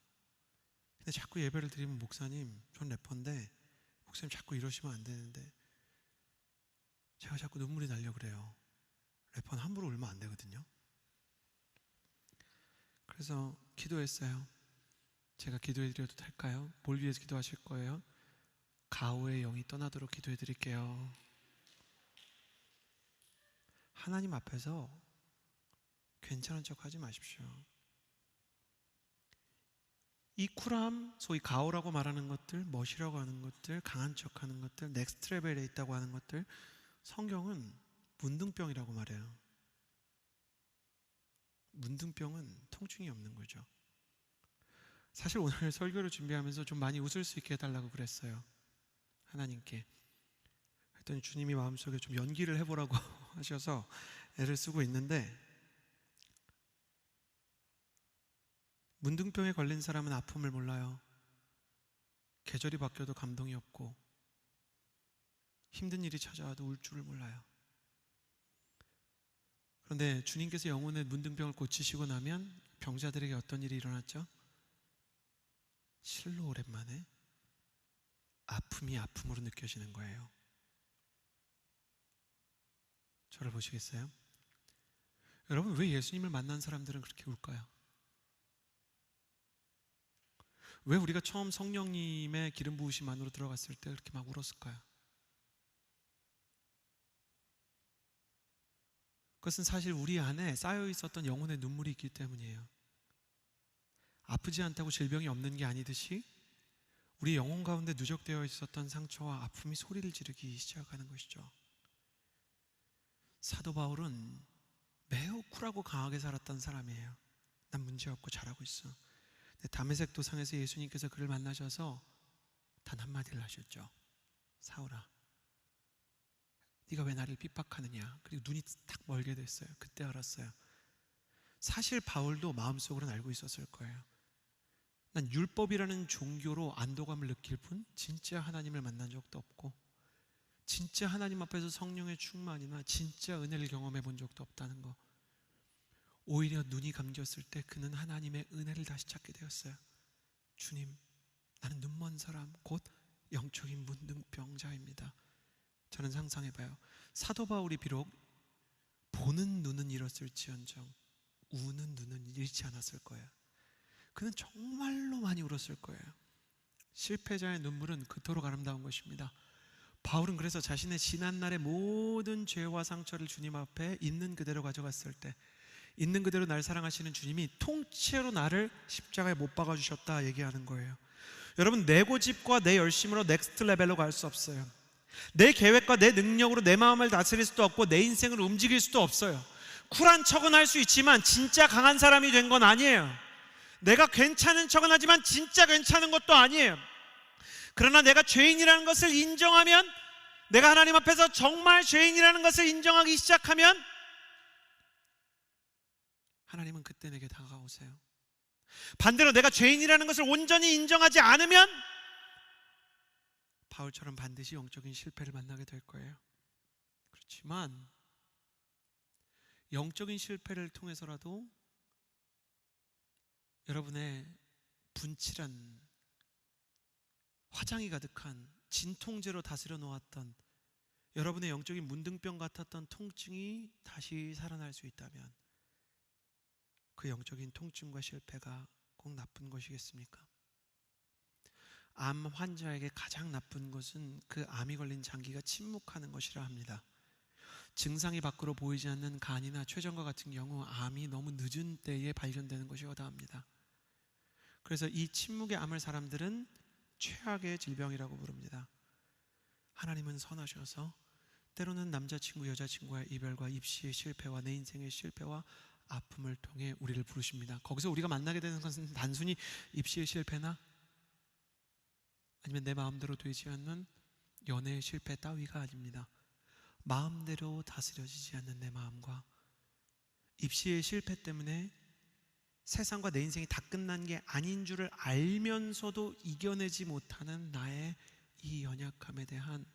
근데 자꾸 예배를 드리면 목사님, 전 래퍼인데 목사님 자꾸 이러시면 안 되는데 제가 자꾸 눈물이 나려 그래요. 래퍼는 함부로 울면 안 되거든요. 그래서 기도했어요. 제가 기도해 드려도 될까요? 뭘 위해서 기도하실 거예요? 가오의 영이 떠나도록 기도해 드릴게요. 하나님 앞에서 괜찮은 척 하지 마십시오. 이 쿨함, 소위 가오라고 말하는 것들, 멋이라고 하는 것들, 강한 척 하는 것들, 넥스트 레벨에 있다고 하는 것들, 성경은 문둥병이라고 말해요. 문둥병은 통증이 없는 거죠. 사실 오늘 설교를 준비하면서 좀 많이 웃을 수 있게 해달라고 그랬어요. 하나님께. 그랬더니 주님이 마음속에 좀 연기를 해보라고 하셔서 애를 쓰고 있는데, 문둥병에 걸린 사람은 아픔을 몰라요. 계절이 바뀌어도 감동이 없고 힘든 일이 찾아와도 울 줄을 몰라요. 그런데 주님께서 영혼의 문둥병을 고치시고 나면 병자들에게 어떤 일이 일어났죠? 실로 오랜만에 아픔이 아픔으로 느껴지는 거예요. 저를 보시겠어요? 여러분, 왜 예수님을 만난 사람들은 그렇게 울까요? 왜 우리가 처음 성령님의 기름 부으심 안으로 들어갔을 때 그렇게 막 울었을까요? 그것은 사실 우리 안에 쌓여 있었던 영혼의 눈물이 있기 때문이에요. 아프지 않다고 질병이 없는 게 아니듯이 우리 영혼 가운데 누적되어 있었던 상처와 아픔이 소리를 지르기 시작하는 것이죠. 사도 바울은 매우 쿨하고 강하게 살았던 사람이에요. 난 문제없고 잘하고 있어. 다메섹 도상에서 예수님께서 그를 만나셔서 단 한마디를 하셨죠. 사울아, 네가 왜 나를 핍박하느냐. 그리고 눈이 딱 멀게 됐어요. 그때 알았어요. 사실 바울도 마음속으로는 알고 있었을 거예요. 난 율법이라는 종교로 안도감을 느낄 뿐 진짜 하나님을 만난 적도 없고 진짜 하나님 앞에서 성령의 충만이나 진짜 은혜를 경험해 본 적도 없다는 거. 오히려 눈이 감겼을 때 그는 하나님의 은혜를 다시 찾게 되었어요. 주님, 나는 눈먼 사람, 곧 영적인 문둥병자입니다. 저는 상상해봐요. 사도 바울이 비록 보는 눈은 잃었을지언정 우는 눈은 잃지 않았을 거예요. 그는 정말로 많이 울었을 거예요. 실패자의 눈물은 그토록 아름다운 것입니다. 바울은 그래서 자신의 지난날의 모든 죄와 상처를 주님 앞에 있는 그대로 가져갔을 때 있는 그대로 날 사랑하시는 주님이 통째로 나를 십자가에 못 박아주셨다 얘기하는 거예요. 여러분, 내 고집과 내 열심으로 넥스트 레벨로 갈 수 없어요. 내 계획과 내 능력으로 내 마음을 다스릴 수도 없고 내 인생을 움직일 수도 없어요. 쿨한 척은 할 수 있지만 진짜 강한 사람이 된 건 아니에요. 내가 괜찮은 척은 하지만 진짜 괜찮은 것도 아니에요. 그러나 내가 죄인이라는 것을 인정하면, 내가 하나님 앞에서 정말 죄인이라는 것을 인정하기 시작하면 하나님은 그때 내게 다가오세요. 반대로 내가 죄인이라는 것을 온전히 인정하지 않으면 바울처럼 반드시 영적인 실패를 만나게 될 거예요. 그렇지만 영적인 실패를 통해서라도 여러분의 분칠한 화장이 가득한 진통제로 다스려 놓았던 여러분의 영적인 문둥병 같았던 통증이 다시 살아날 수 있다면 그 영적인 통증과 실패가 꼭 나쁜 것이겠습니까? 암 환자에게 가장 나쁜 것은 그 암이 걸린 장기가 침묵하는 것이라 합니다. 증상이 밖으로 보이지 않는 간이나 췌장과 같은 경우 암이 너무 늦은 때에 발견되는 것이 허다합니다. 그래서 이 침묵의 암을 사람들은 최악의 질병이라고 부릅니다. 하나님은 선하셔서 때로는 남자친구 여자친구와의 이별과 입시의 실패와 내 인생의 실패와 아픔을 통해 우리를 부르십니다. 거기서 우리가 만나게 되는 것은 단순히 입시의 실패나 아니면 내 마음대로 되지 않는 연애의 실패 따위가 아닙니다. 마음대로 다스려지지 않는 내 마음과 입시의 실패 때문에 세상과 내 인생이 다 끝난 게 아닌 줄을 알면서도 이겨내지 못하는 나의 이 연약함에 대한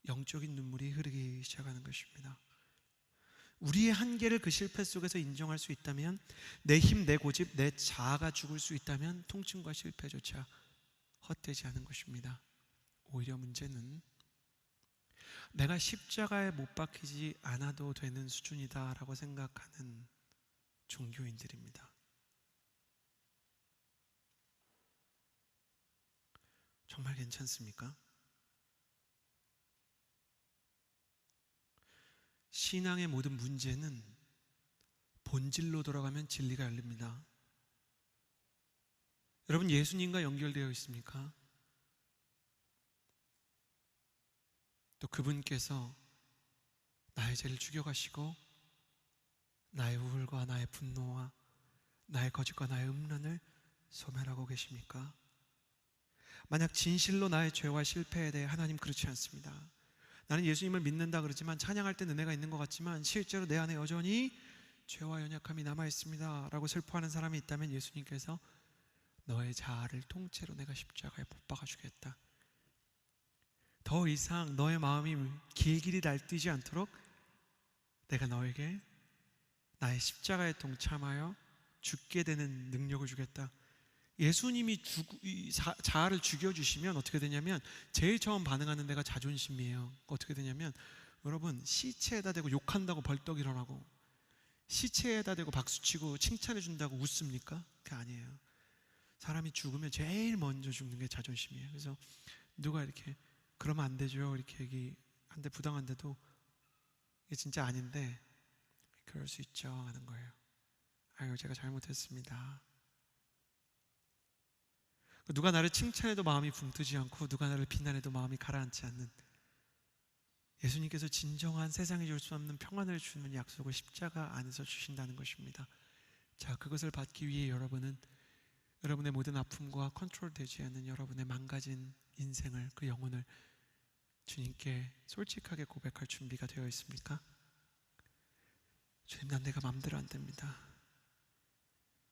영적인 눈물이 흐르기 시작하는 것입니다. 우리의 한계를 그 실패 속에서 인정할 수 있다면, 내 힘, 내 고집, 내 자아가 죽을 수 있다면 통증과 실패조차 헛되지 않은 것입니다. 오히려 문제는 내가 십자가에 못 박히지 않아도 되는 수준이다라고 생각하는 종교인들입니다. 정말 괜찮습니까? 신앙의 모든 문제는 본질로 돌아가면 진리가 열립니다. 여러분, 예수님과 연결되어 있습니까? 또 그분께서 나의 죄를 죽여가시고 나의 우울과 나의 분노와 나의 거짓과 나의 음란을 소멸하고 계십니까? 만약 진실로 나의 죄와 실패에 대해 하나님 그렇지 않습니다. 나는 예수님을 믿는다 그러지만, 찬양할 때 은혜가 있는 것 같지만 실제로 내 안에 여전히 죄와 연약함이 남아있습니다 라고 슬퍼하는 사람이 있다면 예수님께서 너의 자아를 통째로 내가 십자가에 못 박아주겠다, 더 이상 너의 마음이 길길이 날뛰지 않도록 내가 너에게 나의 십자가에 동참하여 죽게 되는 능력을 주겠다. 예수님이 자아를 죽여주시면 어떻게 되냐면, 제일 처음 반응하는 데가 자존심이에요. 어떻게 되냐면, 여러분, 시체에다 대고 욕한다고 벌떡 일어나고 시체에다 대고 박수치고 칭찬해준다고 웃습니까? 그게 아니에요. 사람이 죽으면 제일 먼저 죽는 게 자존심이에요. 그래서 누가 이렇게 그러면 안 되죠 이렇게 얘기한데, 부당한데도 이게 진짜 아닌데 그럴 수 있죠 하는 거예요. 아유, 제가 잘못했습니다. 누가 나를 칭찬해도 마음이 붕 뜨지 않고 누가 나를 비난해도 마음이 가라앉지 않는, 예수님께서 진정한 세상에 줄 수 없는 평안을 주는 약속을 십자가 안에서 주신다는 것입니다. 자, 그것을 받기 위해 여러분은 여러분의 모든 아픔과 컨트롤되지 않는 여러분의 망가진 인생을, 그 영혼을 주님께 솔직하게 고백할 준비가 되어 있습니까? 주님, 난 내가 마음대로 안 됩니다.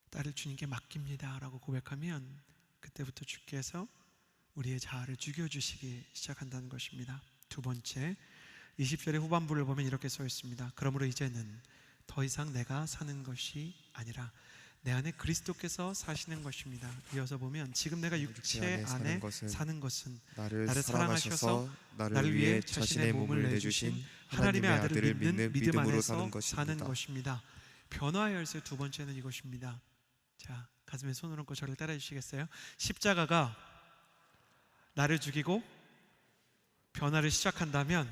나를 주님께 맡깁니다 라고 고백하면 그때부터 주께서 우리의 자아를 죽여주시기 시작한다는 것입니다. 두 번째, 20절의 후반부를 보면 이렇게 써 있습니다. 그러므로 이제는 더 이상 내가 사는 것이 아니라 내 안에 그리스도께서 사시는 것입니다. 이어서 보면, 지금 내가 육체 안에 사는 것은 나를 사랑하셔서 나를 위해 자신의 몸을 내주신 하나님의 아들을 믿는 믿음 안에서 사는 것입니다. 변화의 열쇠 두 번째는 이것입니다. 자, 가슴에 손을 얹고 저를 따라 주시겠어요? 십자가가 나를 죽이고 변화를 시작한다면,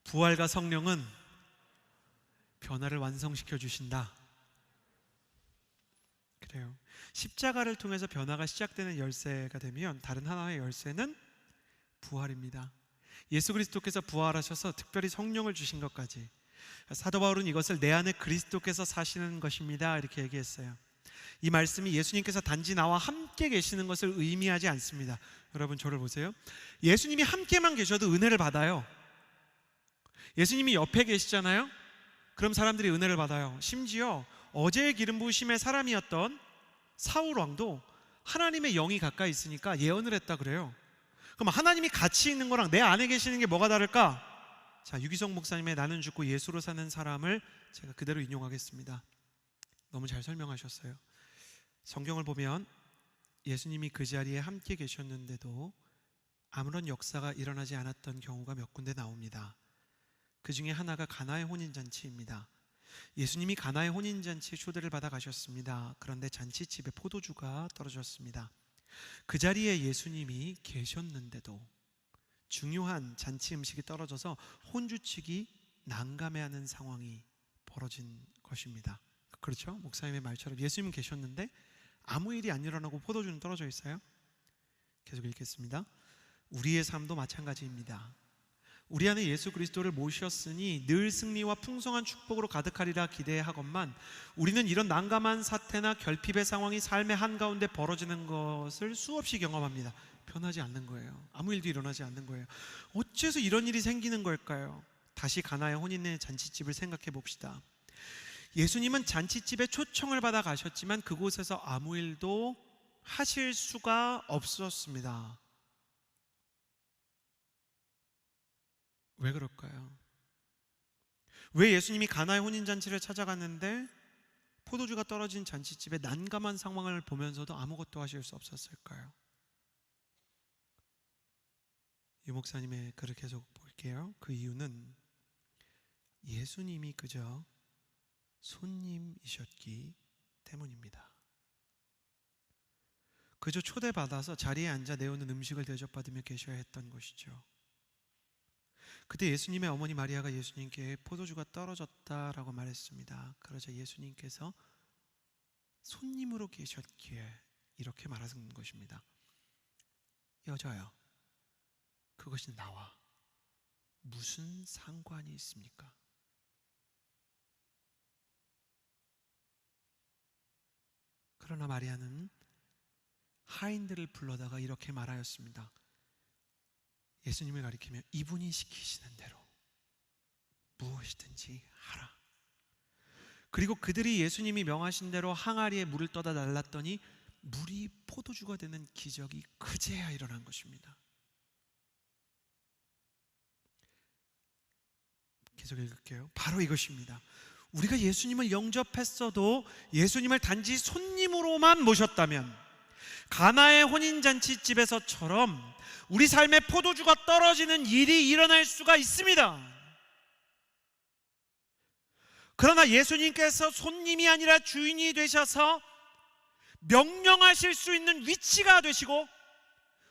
부활과 성령은 변화를 완성시켜 주신다. 그래요. 십자가를 통해서 변화가 시작되는 열쇠가 되면, 다른 하나의 열쇠는 부활입니다. 예수 그리스도께서 부활하셔서 특별히 성령을 주신 것까지, 사도 바울은 이것을 내 안에 그리스도께서 사시는 것입니다 이렇게 얘기했어요. 이 말씀이 예수님께서 단지 나와 함께 계시는 것을 의미하지 않습니다. 여러분, 저를 보세요. 예수님이 함께만 계셔도 은혜를 받아요. 예수님이 옆에 계시잖아요. 그럼 사람들이 은혜를 받아요. 심지어 어제의 기름 부으심의 사람이었던 사울 왕도 하나님의 영이 가까이 있으니까 예언을 했다 그래요. 그럼 하나님이 같이 있는 거랑 내 안에 계시는 게 뭐가 다를까? 자, 유기성 목사님의 나는 죽고 예수로 사는 사람을 제가 그대로 인용하겠습니다. 너무 잘 설명하셨어요. 성경을 보면 예수님이 그 자리에 함께 계셨는데도 아무런 역사가 일어나지 않았던 경우가 몇 군데 나옵니다. 그 중에 하나가 가나의 혼인잔치입니다. 예수님이 가나의 혼인잔치에 초대를 받아 가셨습니다. 그런데 잔치집에 포도주가 떨어졌습니다. 그 자리에 예수님이 계셨는데도 중요한 잔치 음식이 떨어져서 혼주치기 난감해하는 상황이 벌어진 것입니다. 그렇죠? 목사님의 말처럼 예수님은 계셨는데 아무 일이 안 일어나고 포도주는 떨어져 있어요. 계속 읽겠습니다. 우리의 삶도 마찬가지입니다. 우리 안에 예수 그리스도를 모셨으니 늘 승리와 풍성한 축복으로 가득하리라 기대하건만 우리는 이런 난감한 사태나 결핍의 상황이 삶의 한가운데 벌어지는 것을 수없이 경험합니다. 변하지 않는 거예요. 아무 일도 일어나지 않는 거예요. 어째서 이런 일이 생기는 걸까요? 다시 가나의 혼인의 잔치집을 생각해 봅시다. 예수님은 잔치집에 초청을 받아 가셨지만 그곳에서 아무 일도 하실 수가 없었습니다. 왜 그럴까요? 왜 예수님이 가나의 혼인잔치를 찾아갔는데 포도주가 떨어진 잔치집의 난감한 상황을 보면서도 아무것도 하실 수 없었을까요? 유 목사님의 글을 계속 볼게요. 그 이유는 예수님이 그저 손님이셨기 때문입니다. 그저 초대받아서 자리에 앉아 내오는 음식을 대접받으며 계셔야 했던 것이죠. 그때 예수님의 어머니 마리아가 예수님께 포도주가 떨어졌다라고 말했습니다. 그러자 예수님께서 손님으로 계셨기에 이렇게 말하는 것입니다. 여자여, 그것이 나와 무슨 상관이 있습니까? 그러나 마리아는 하인들을 불러다가 이렇게 말하였습니다. 예수님을 가리키며 이분이 시키시는 대로 무엇이든지 하라. 그리고 그들이 예수님이 명하신 대로 항아리에 물을 떠다 날랐더니 물이 포도주가 되는 기적이 그제야 일어난 것입니다. 계속 읽을게요. 바로 이것입니다. 우리가 예수님을 영접했어도 예수님을 단지 손님으로만 모셨다면 가나의 혼인잔치집에서처럼 우리 삶에 포도주가 떨어지는 일이 일어날 수가 있습니다. 그러나 예수님께서 손님이 아니라 주인이 되셔서 명령하실 수 있는 위치가 되시고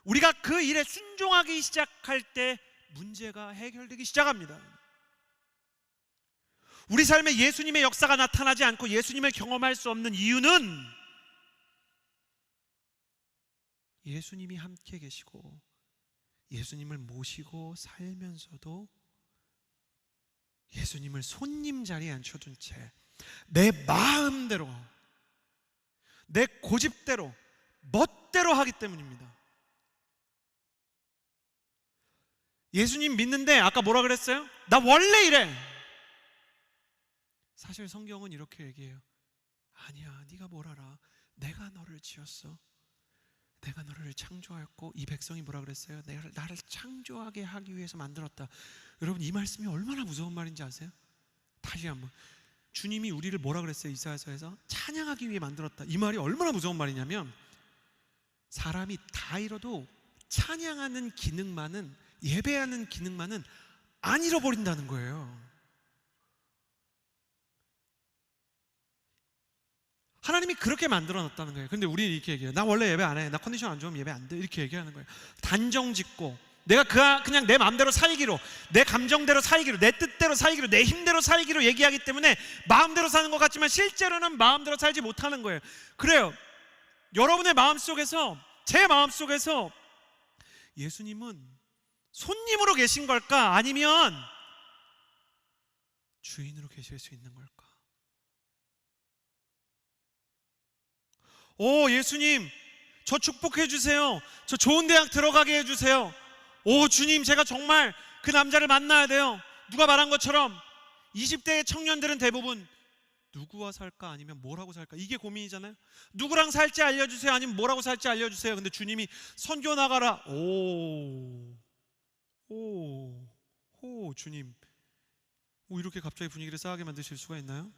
우리가 그 일에 순종하기 시작할 때 문제가 해결되기 시작합니다. 우리 삶에 예수님의 역사가 나타나지 않고 예수님을 경험할 수 없는 이유는 예수님이 함께 계시고 예수님을 모시고 살면서도 예수님을 손님 자리에 앉혀둔 채 내 마음대로 내 고집대로 멋대로 하기 때문입니다. 예수님 믿는데 아까 뭐라 그랬어요? 나 원래 이래. 사실 성경은 이렇게 얘기해요. 아니야, 네가 뭘 알아? 내가 너를 지었어. 내가 너를 창조하였고 이 백성이 뭐라 그랬어요? 내가 나를 창조하게 하기 위해서 만들었다. 여러분, 이 말씀이 얼마나 무서운 말인지 아세요? 다시 한번, 주님이 우리를 뭐라 그랬어요? 이사야서에서 찬양하기 위해 만들었다. 이 말이 얼마나 무서운 말이냐면 사람이 다 잃어도 찬양하는 기능만은, 예배하는 기능만은 안 잃어버린다는 거예요. 하나님이 그렇게 만들어 놨다는 거예요. 근데 우리는 이렇게 얘기해요. 나 원래 예배 안 해. 나 컨디션 안 좋으면 예배 안 돼. 이렇게 얘기하는 거예요. 단정 짓고 내가 그냥 내 마음대로 살기로, 내 감정대로 살기로, 내 뜻대로 살기로, 내 힘대로 살기로 얘기하기 때문에 마음대로 사는 것 같지만 실제로는 마음대로 살지 못하는 거예요. 그래요. 여러분의 마음속에서, 제 마음속에서 예수님은 손님으로 계신 걸까? 아니면 주인으로 계실 수 있는 걸까? 오, 예수님, 저 축복해 주세요. 저 좋은 대학 들어가게 해주세요. 오, 주님, 제가 정말 그 남자를 만나야 돼요. 누가 말한 것처럼 20대의 청년들은 대부분 누구와 살까 아니면 뭐라고 살까, 이게 고민이잖아요. 누구랑 살지 알려주세요, 아니면 뭐라고 살지 알려주세요. 근데 주님이 선교 나가라. 주님, 이렇게 갑자기 분위기를 싸하게 만드실 수가 있나요?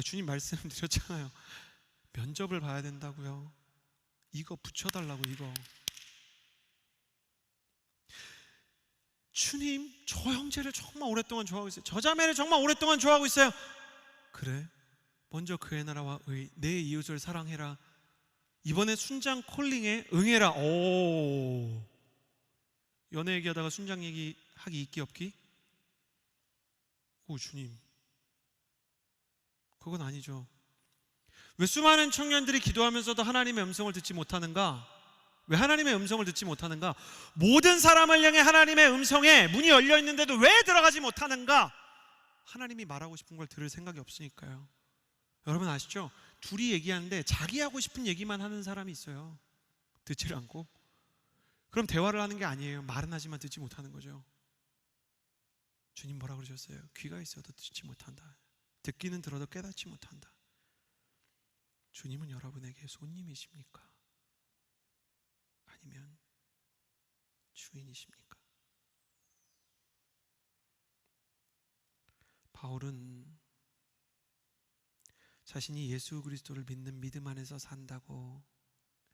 주님 말씀드렸잖아요. 면접을 봐야 된다고요. 이거 붙여달라고, 이거. 주님, 저 형제를 정말 오랫동안 좋아하고 있어요. 저 자매를 정말 오랫동안 좋아하고 있어요. 그래? 먼저 그의 나라와 의, 내 이웃을 사랑해라. 이번에 순장 콜링에 응해라. 연애 얘기하다가 순장 얘기 하기 있기 없기? 주님, 그건 아니죠. 왜 수많은 청년들이 기도하면서도 하나님의 음성을 듣지 못하는가? 왜 하나님의 음성을 듣지 못하는가? 모든 사람을 향해 하나님의 음성에 문이 열려 있는데도 왜 들어가지 못하는가? 하나님이 말하고 싶은 걸 들을 생각이 없으니까요. 여러분 아시죠? 둘이 얘기하는데 자기 하고 싶은 얘기만 하는 사람이 있어요. 듣지를 않고. 그럼 대화를 하는 게 아니에요. 말은 하지만 듣지 못하는 거죠. 주님 뭐라 그러셨어요? 귀가 있어도 듣지 못한다. 듣기는 들어도 깨닫지 못한다. 주님은 여러분에게 손님이십니까? 아니면 주인이십니까? 바울은 자신이 예수 그리스도를 믿는 믿음 안에서 산다고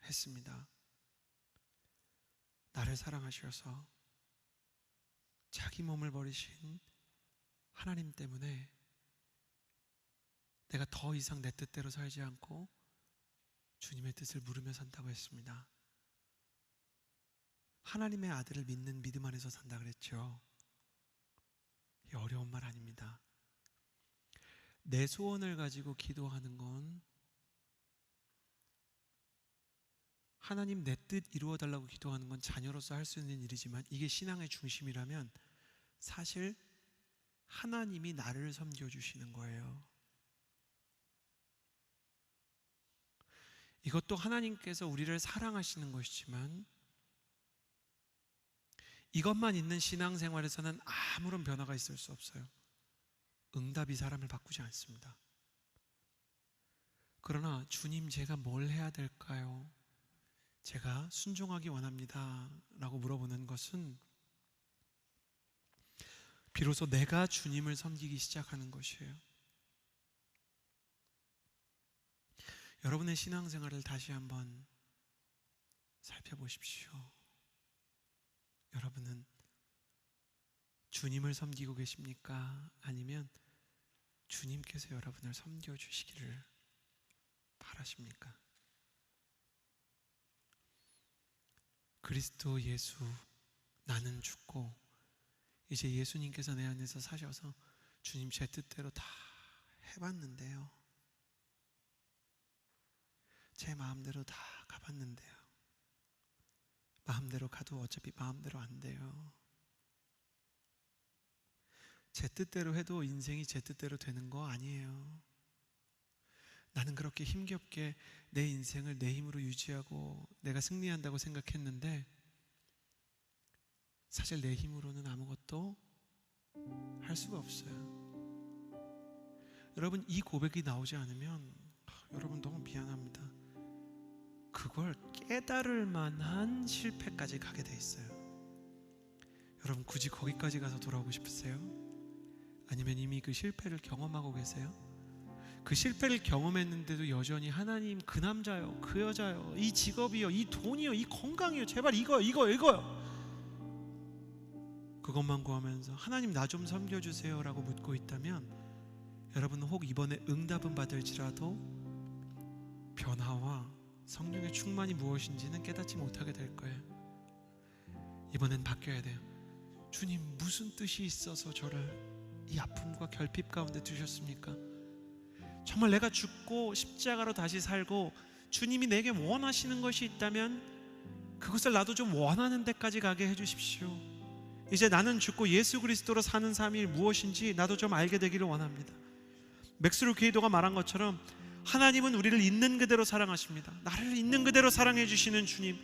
했습니다. 나를 사랑하셔서 자기 몸을 버리신 하나님 때문에 내가 더 이상 내 뜻대로 살지 않고 주님의 뜻을 물으며 산다고 했습니다. 하나님의 아들을 믿는 믿음 안에서 산다 그랬죠. 이 어려운 말 아닙니다. 내 소원을 가지고 기도하는 건 하나님 내 뜻 이루어달라고 기도하는 건 자녀로서 할 수 있는 일이지만 이게 신앙의 중심이라면 사실 하나님이 나를 섬겨주시는 거예요. 이것도 하나님께서 우리를 사랑하시는 것이지만 이것만 있는 신앙생활에서는 아무런 변화가 있을 수 없어요. 응답이 사람을 바꾸지 않습니다. 그러나 주님 제가 뭘 해야 될까요? 제가 순종하기 원합니다 라고 물어보는 것은 비로소 내가 주님을 섬기기 시작하는 것이에요. 여러분의 신앙생활을 다시 한번 살펴보십시오. 여러분은 주님을 섬기고 계십니까? 아니면 주님께서 여러분을 섬겨주시기를 바라십니까? 그리스도 예수, 나는 죽고 이제 예수님께서 내 안에서 사셔서 주님 제 뜻대로 다 해봤는데요, 제 마음대로 다 가봤는데요, 마음대로 가도 어차피 마음대로 안 돼요. 제 뜻대로 해도 인생이 제 뜻대로 되는 거 아니에요. 나는 그렇게 힘겹게 내 인생을 내 힘으로 유지하고 내가 승리한다고 생각했는데 사실 내 힘으로는 아무것도 할 수가 없어요. 여러분 이 고백이 나오지 않으면 여러분 너무 미안합니다. 그걸 깨달을 만한 실패까지 가게 돼 있어요. 여러분 굳이 거기까지 가서 돌아오고 싶으세요? 아니면 이미 그 실패를 경험하고 계세요? 그 실패를 경험했는데도 여전히 하나님 그 남자요, 그 여자요, 이 직업이요, 이 돈이요, 이 건강이요, 제발 이거요 그것만 구하면서 하나님 나 좀 섬겨주세요 라고 묻고 있다면 여러분은 혹 이번에 응답은 받을지라도 변화와 성령의 충만이 무엇인지는 깨닫지 못하게 될 거예요. 이번엔 바뀌어야 돼요. 주님 무슨 뜻이 있어서 저를 이 아픔과 결핍 가운데 두셨습니까? 정말 내가 죽고 십자가로 다시 살고 주님이 내게 원하시는 것이 있다면 그것을 나도 좀 원하는 데까지 가게 해주십시오. 이제 나는 죽고 예수 그리스도로 사는 삶이 무엇인지 나도 좀 알게 되기를 원합니다. 맥스루 기도가 말한 것처럼 하나님은 우리를 있는 그대로 사랑하십니다. 나를 있는 그대로 사랑해 주시는 주님,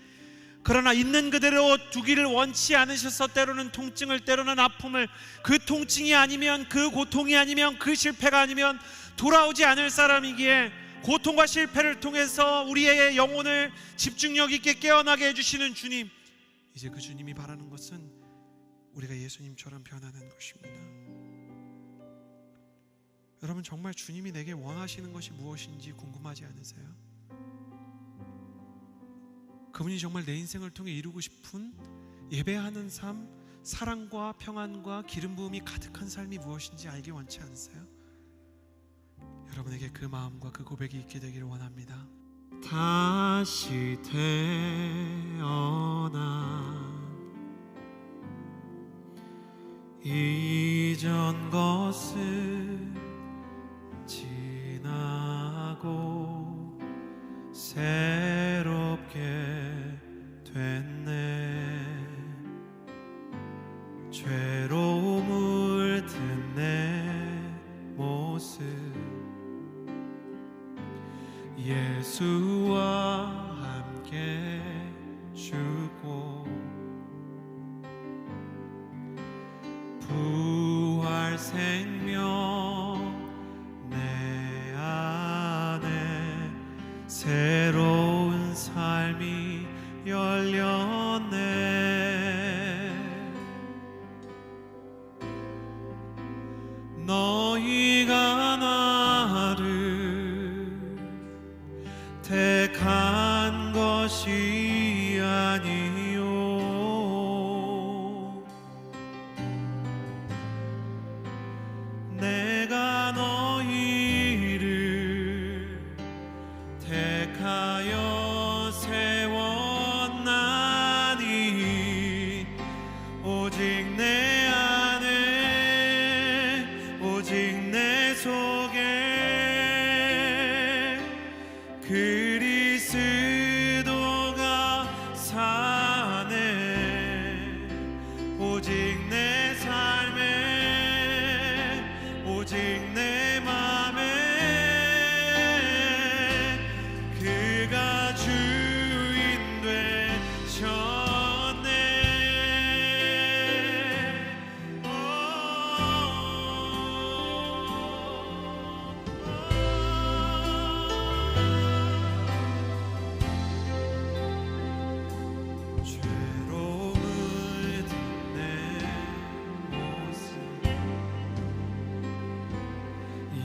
그러나 있는 그대로 두기를 원치 않으셔서 때로는 통증을, 때로는 아픔을, 그 통증이 아니면, 그 고통이 아니면, 그 실패가 아니면 돌아오지 않을 사람이기에 고통과 실패를 통해서 우리의 영혼을 집중력 있게 깨어나게 해주시는 주님, 이제 그 주님이 바라는 것은 우리가 예수님처럼 변하는 것입니다. 여러분 정말 주님이 내게 원하시는 것이 무엇인지 궁금하지 않으세요? 그분이 정말 내 인생을 통해 이루고 싶은 예배하는 삶, 사랑과 평안과 기름 부음이 가득한 삶이 무엇인지 알기 원치 않으세요? 여러분에게 그 마음과 그 고백이 있게 되기를 원합니다. 다시 태어나 이전 것을 지나고 새롭게 예수와 함께 죽고 부활 생명 내 안에 새로운 삶이 열렸네. 너희가 나를 택한 것이 아니요 내가 너희를 택하여 세웠나니 오직 내 안에 오직 내 속에 그리스도가 사네. 오직 내 삶에 오직 내 맘에 그가 주인 되셨네. 죄로움을 내 모습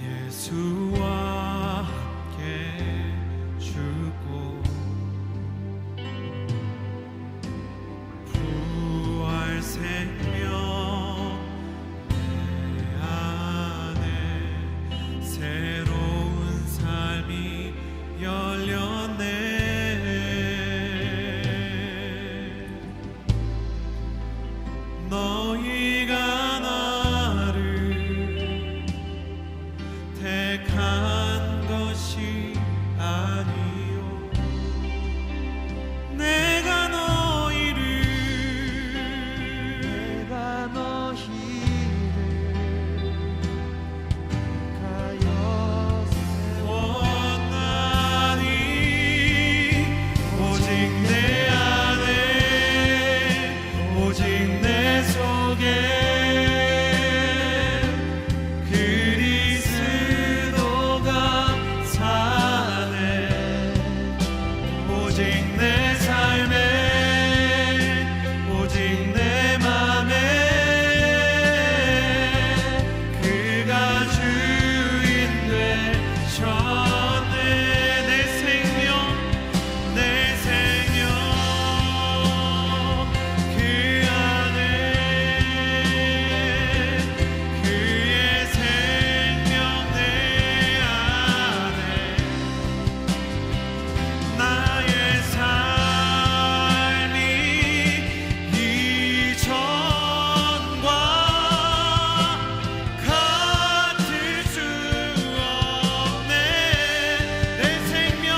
예수와 함께 죽고 부활 생명 내 안에 새로운 삶이 열렸네. 너희가 나를 택한 것이 아니요 내가 너희를 택하여 세웠나니 오직 내 안에 오직 내 속에 그리스도가 사네. 오직 내 삶에 오직 내 맘에 그가 주인 되셨네. 내 생명 그 안에 그의 생명 내 안에 나의 삶이 이전과 같을 수 없네. 내 생명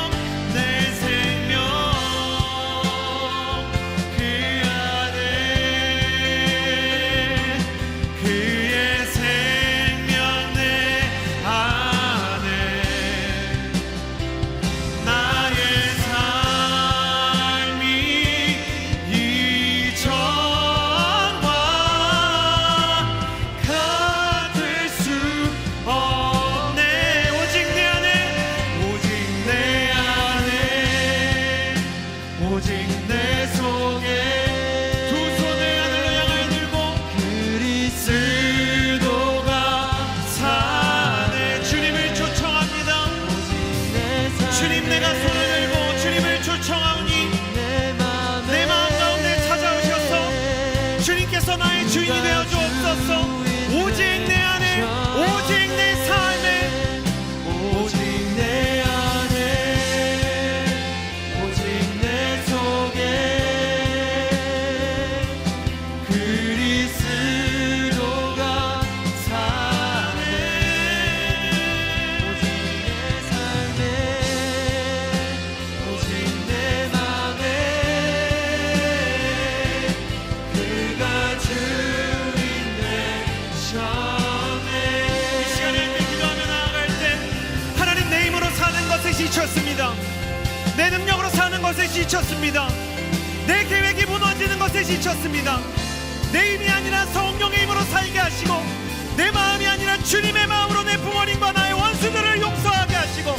그 안에 그의 생명 내 안에 나의 삶이 이전과 같을 수 없네. 오직 내 안에 오직 내 속에 두 손을 하늘로 향하여 들고 그리스도가 사네. 주님을 초청합니다. 주님 내가 손을 들고 주님을 초청하오니 내 마음 가운데 찾아오셔서 주님께서 나의 주인이 되어 주옵소서. 오직 내 안에 오직 내 삶에 오직 내 안에 오직 내 속에 그리스도가 사네. 오직 내 삶에 오직 내 맘에 그가 주인 지쳤습니다. 내 능력으로 사는 것에 지쳤습니다. 내 계획이 무너지는 것에 지쳤습니다. 내 힘이 아니라 성령의 힘으로 살게 하시고, 내 마음이 아니라 주님의 마음으로 내 부모님과 나의 원수들을 용서하게 하시고,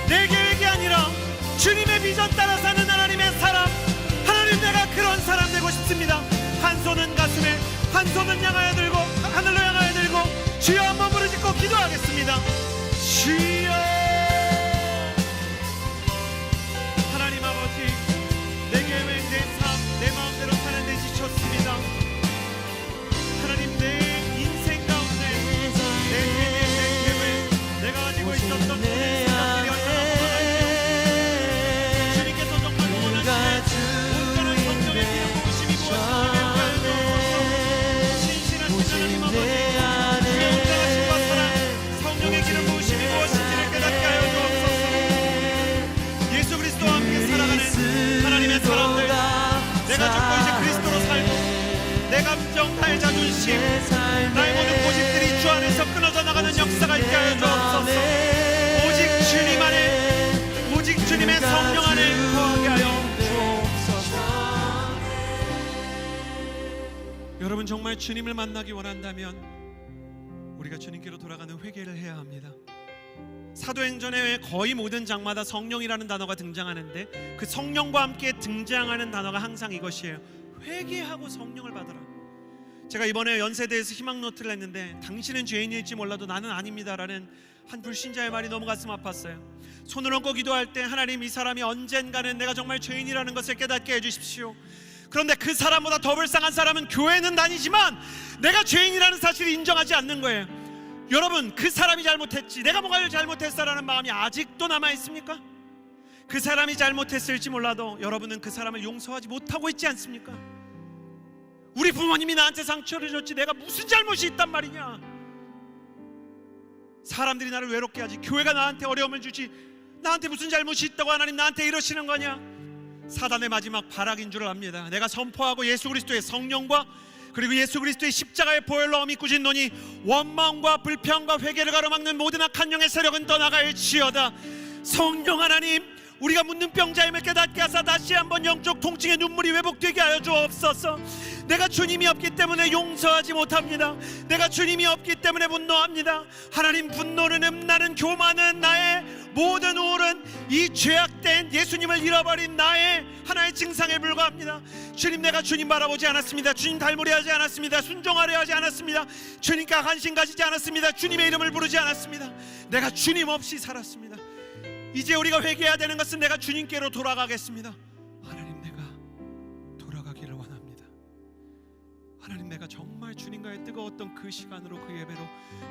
내 계획이 아니라 주님의 비전 따라 사는 하나님의 사람, 하나님, 내가 그런 사람 되고 싶습니다. 한 손은 가슴에, 한 손은 향하여 들고, 하늘로 향하여 들고 주여 한번 부르짖고 기도하겠습니다. 주여, 하나님 아버지, 내 계획, 내 삶, 내 마음대로 사는 데 지쳤습니다. 하나님, 내 인생 가운데 내 계획, 내 계획, 내가 가지고 있었던 모든 생각들이 얼마나 많은지 주님께서 정말 원하시는 온전한 성령의 기름 부으심이 무엇인지 신실한 하나님 아버지, 주의 온전하심과 사랑, 성령의 기름 부으심이 무엇인지를 깨닫게 하여 주옵소서. 예수 그리스도와 함께 살아가는 하나님의 사람들, 내가 죽고 이제 그리스도로 살고, 내 감정, 나의 자존심, 나의 모든 고집들이 주 안에서 끊어져 나가는 역사가 있게 하여 주옵소서. 오직 주님 안에, 오직 주님의 성령 안에 거하게 하여 주옵소서. 여러분, 정말 주님을 만나기 원한다면 우리가 주님께로 돌아가는 회개를 해야 합니다. 사도행전에 거의 모든 장마다 성령이라는 단어가 등장하는데, 그 성령과 함께 등장하는 단어가 항상 이것이에요. 회개하고 성령을 받으라. 제가 이번에 연세대에서 희망 노트를 했는데, 당신은 죄인일지 몰라도 나는 아닙니다라는 한 불신자의 말이 너무 가슴 아팠어요. 손을 얹고 기도할 때, 하나님, 이 사람이 언젠가는 내가 정말 죄인이라는 것을 깨닫게 해주십시오. 그런데 그 사람보다 더 불쌍한 사람은 교회는 다니지만 내가 죄인이라는 사실을 인정하지 않는 거예요. 여러분, 그 사람이 잘못했지 내가 뭔가를 잘못했어라는 마음이 아직도 남아있습니까? 그 사람이 잘못했을지 몰라도 여러분은 그 사람을 용서하지 못하고 있지 않습니까? 우리 부모님이 나한테 상처를 줬지 내가 무슨 잘못이 있단 말이냐? 사람들이 나를 외롭게 하지, 교회가 나한테 어려움을 주지 나한테 무슨 잘못이 있다고 하나님 나한테 이러시는 거냐? 사단의 마지막 발악인 줄 압니다. 내가 선포하고 예수 그리스도의 성령과 그리고 예수 그리스도의 십자가의 보혈로 어미 꾸진 노니 원망과 불평과 회개를 가로막는 모든 악한 영의 세력은 떠나갈지어다. 성령 하나님, 우리가 묻는 병자임을 깨닫게 하사 다시 한번 영적 통증의 눈물이 회복되게 하여 주옵소서. 내가 주님이 없기 때문에 용서하지 못합니다. 내가 주님이 없기 때문에 분노합니다. 하나님, 분노는 음란은 교만은 나의 모든 우울은 이 죄악된 예수님을 잃어버린 나의 하나의 증상에 불과합니다. 주님, 내가 주님 바라보지 않았습니다. 주님 닮으려 하지 않았습니다. 순종하려 하지 않았습니다. 주님께 관심 가지지 않았습니다. 주님의 이름을 부르지 않았습니다. 내가 주님 없이 살았습니다. 이제 우리가 회개해야 되는 것은 내가 주님께로 돌아가겠습니다. 하나님, 내가 돌아가기를 원합니다. 하나님, 내가 정말 주님과의 뜨거웠던 그 시간으로, 그 예배로,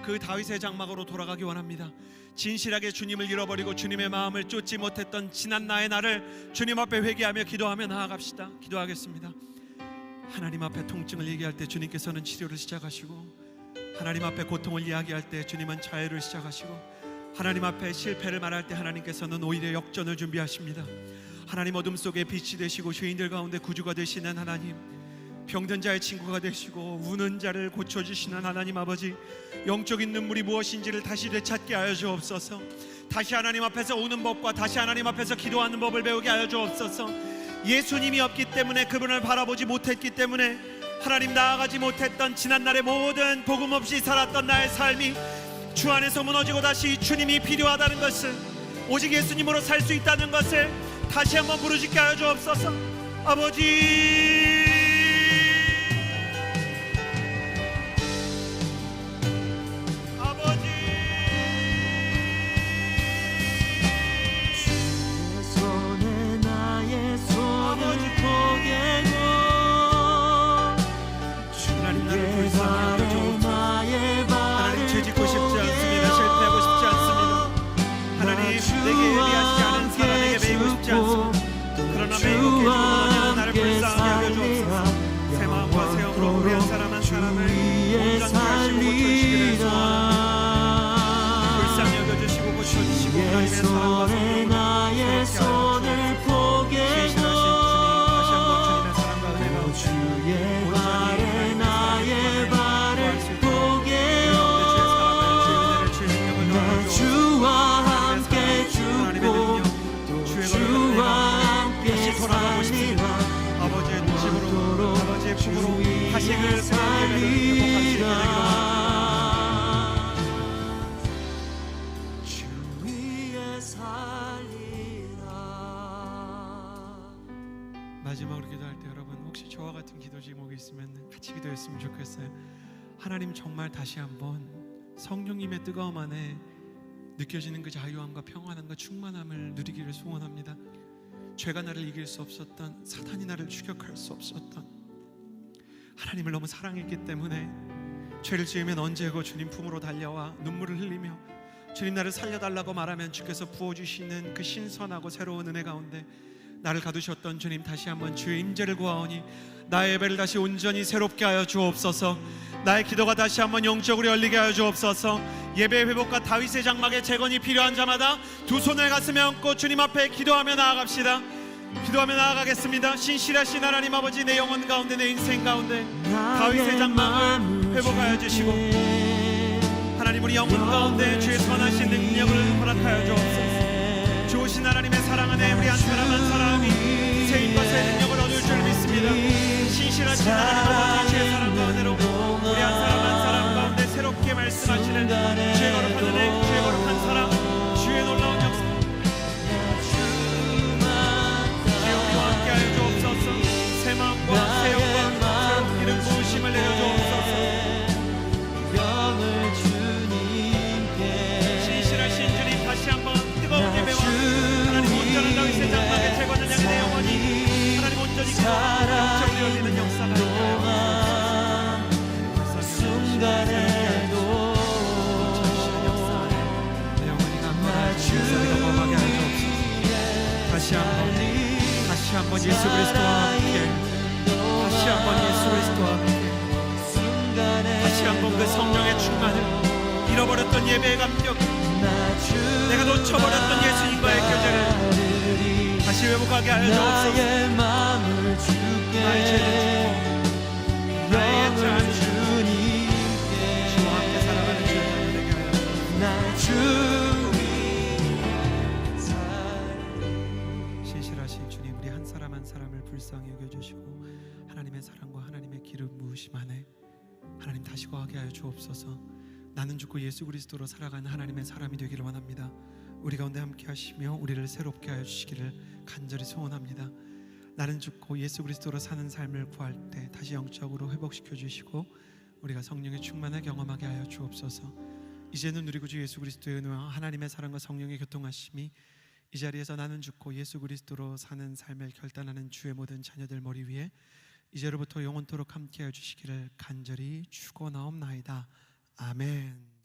그 다윗의 장막으로 돌아가기 원합니다. 진실하게 주님을 잃어버리고 주님의 마음을 쫓지 못했던 지난 나의 나를 주님 앞에 회개하며 기도하며 나아갑시다. 기도하겠습니다. 하나님 앞에 통증을 얘기할 때 주님께서는 치료를 시작하시고, 하나님 앞에 고통을 이야기할 때 주님은 자유를 시작하시고, 하나님 앞에 실패를 말할 때 하나님께서는 오히려 역전을 준비하십니다. 하나님, 어둠 속에 빛이 되시고 죄인들 가운데 구주가 되시는 하나님, 병든 자의 친구가 되시고 우는 자를 고쳐주시는 하나님 아버지, 영적인 눈물이 무엇인지를 다시 되찾게 하여 주옵소서. 다시 하나님 앞에서 우는 법과 다시 하나님 앞에서 기도하는 법을 배우게 하여 주옵소서. 예수님이 없기 때문에, 그분을 바라보지 못했기 때문에 하나님 나아가지 못했던 지난날의 모든 복음 없이 살았던 나의 삶이 주 안에서 무너지고 다시 주님이 필요하다는 것을, 오직 예수님으로 살 수 있다는 것을 다시 한번 부르짖게 하여 주옵소서. 아버지, 주와 함께 주의 새로운 예배를 회복할 수 있게 되기를 원합니다. 주 위에 살리라. 마지막으로 기도할 때 여러분 혹시 저와 같은 기도 제목이 있으면 같이 기도했으면 좋겠어요. 하나님, 정말 다시 한번 성령님의 뜨거움 안에 느껴지는 그 자유함과 평안함과 충만함을 누리기를 소원합니다. 죄가 나를 이길 수 없었던, 사탄이 나를 추격할 수 없었던, 하나님을 너무 사랑했기 때문에 죄를 지으면 언제고 주님 품으로 달려와 눈물을 흘리며 주님 나를 살려달라고 말하면 주께서 부어주시는 그 신선하고 새로운 은혜 가운데 나를 가두셨던 주님, 다시 한번 주의 임재를 구하오니 나의 예배를 다시 온전히 새롭게 하여 주옵소서. 나의 기도가 다시 한번 영적으로 열리게 하여 주옵소서. 예배 회복과 다윗의 장막의 재건이 필요한 자마다 두 손을 가슴에 얹고 주님 앞에 기도하며 나아갑시다. 기도하며 나아가겠습니다. 신실하신 하나님 아버지, 내 영혼 가운데, 내 인생 가운데 다윗의 장막을 회복하여 주시고 하나님, 우리 영혼 가운데 주의 선하신 능력을 허락하여 주옵소서. 좋으신 하나님의 사랑 안에 우리 한 사람 한 사람이 새 힘과 새 능력을 얻을 줄 믿습니다. 신실하신 하나님 아버지, 주의 사랑과 은혜로 우리 한 사람 한 사람 가운데 새롭게 말씀하시는 주의 거룩한 은혜, 주의 거룩한 사랑, 주의 놀라운 역사, 주여 우리와 함께하여 주옵소서. 새 마음과 새 영광, 새로운 기름 부으심을 내려주옵소서. 신실하신 주님, 다시 한번 뜨거운 예배와 하나님 온전한 다윗의 장막의 재건을 향해 내 영혼이 하나님 온전히 영적으로 열리는 역사가 있어요. 순간에도 내 영혼이 감사하는 주를 경험하게 하여 주옵소서. 다시 한번 예수 그리스도와 함께, 다시 한번 예수 그리스도와 함께, 다시 한번 그 성령의 충만을, 잃어버렸던 예배의 감격, 내가 놓쳐버렸던 예수님과의 교제를 다시 회복하게 하여 주옵소서. 나의 죄를 지고 나의 찬 주님께 주와 함께 살아가는 주의 되게 하여 주옵소서. 신실하신 주님, 우리 한 사람 한 사람을 불쌍히 여겨주시고 하나님의 사랑과 하나님의 기름 부으심 안에 하나님 다시 거하게 하여 주옵소서. 나는 죽고 예수 그리스도로 살아가는 하나님의 사람이 되기를 원합니다. 우리 가운데 함께 하시며 우리를 새롭게 하여 주시기를 간절히 소원합니다. 나는 죽고 예수 그리스도로 사는 삶을 구할 때 다시 영적으로 회복시켜 주시고 우리가 성령의 충만을 경험하게 하여 주옵소서. 이제는 우리 구주 예수 그리스도의 은혜와 하나님의 사랑과 성령의 교통하심이 이 자리에서 나는 죽고 예수 그리스도로 사는 삶을 결단하는 주의 모든 자녀들 머리 위에 이제로부터 영원토록 함께 하여 주시기를 간절히 축원하옵나이다. 아멘.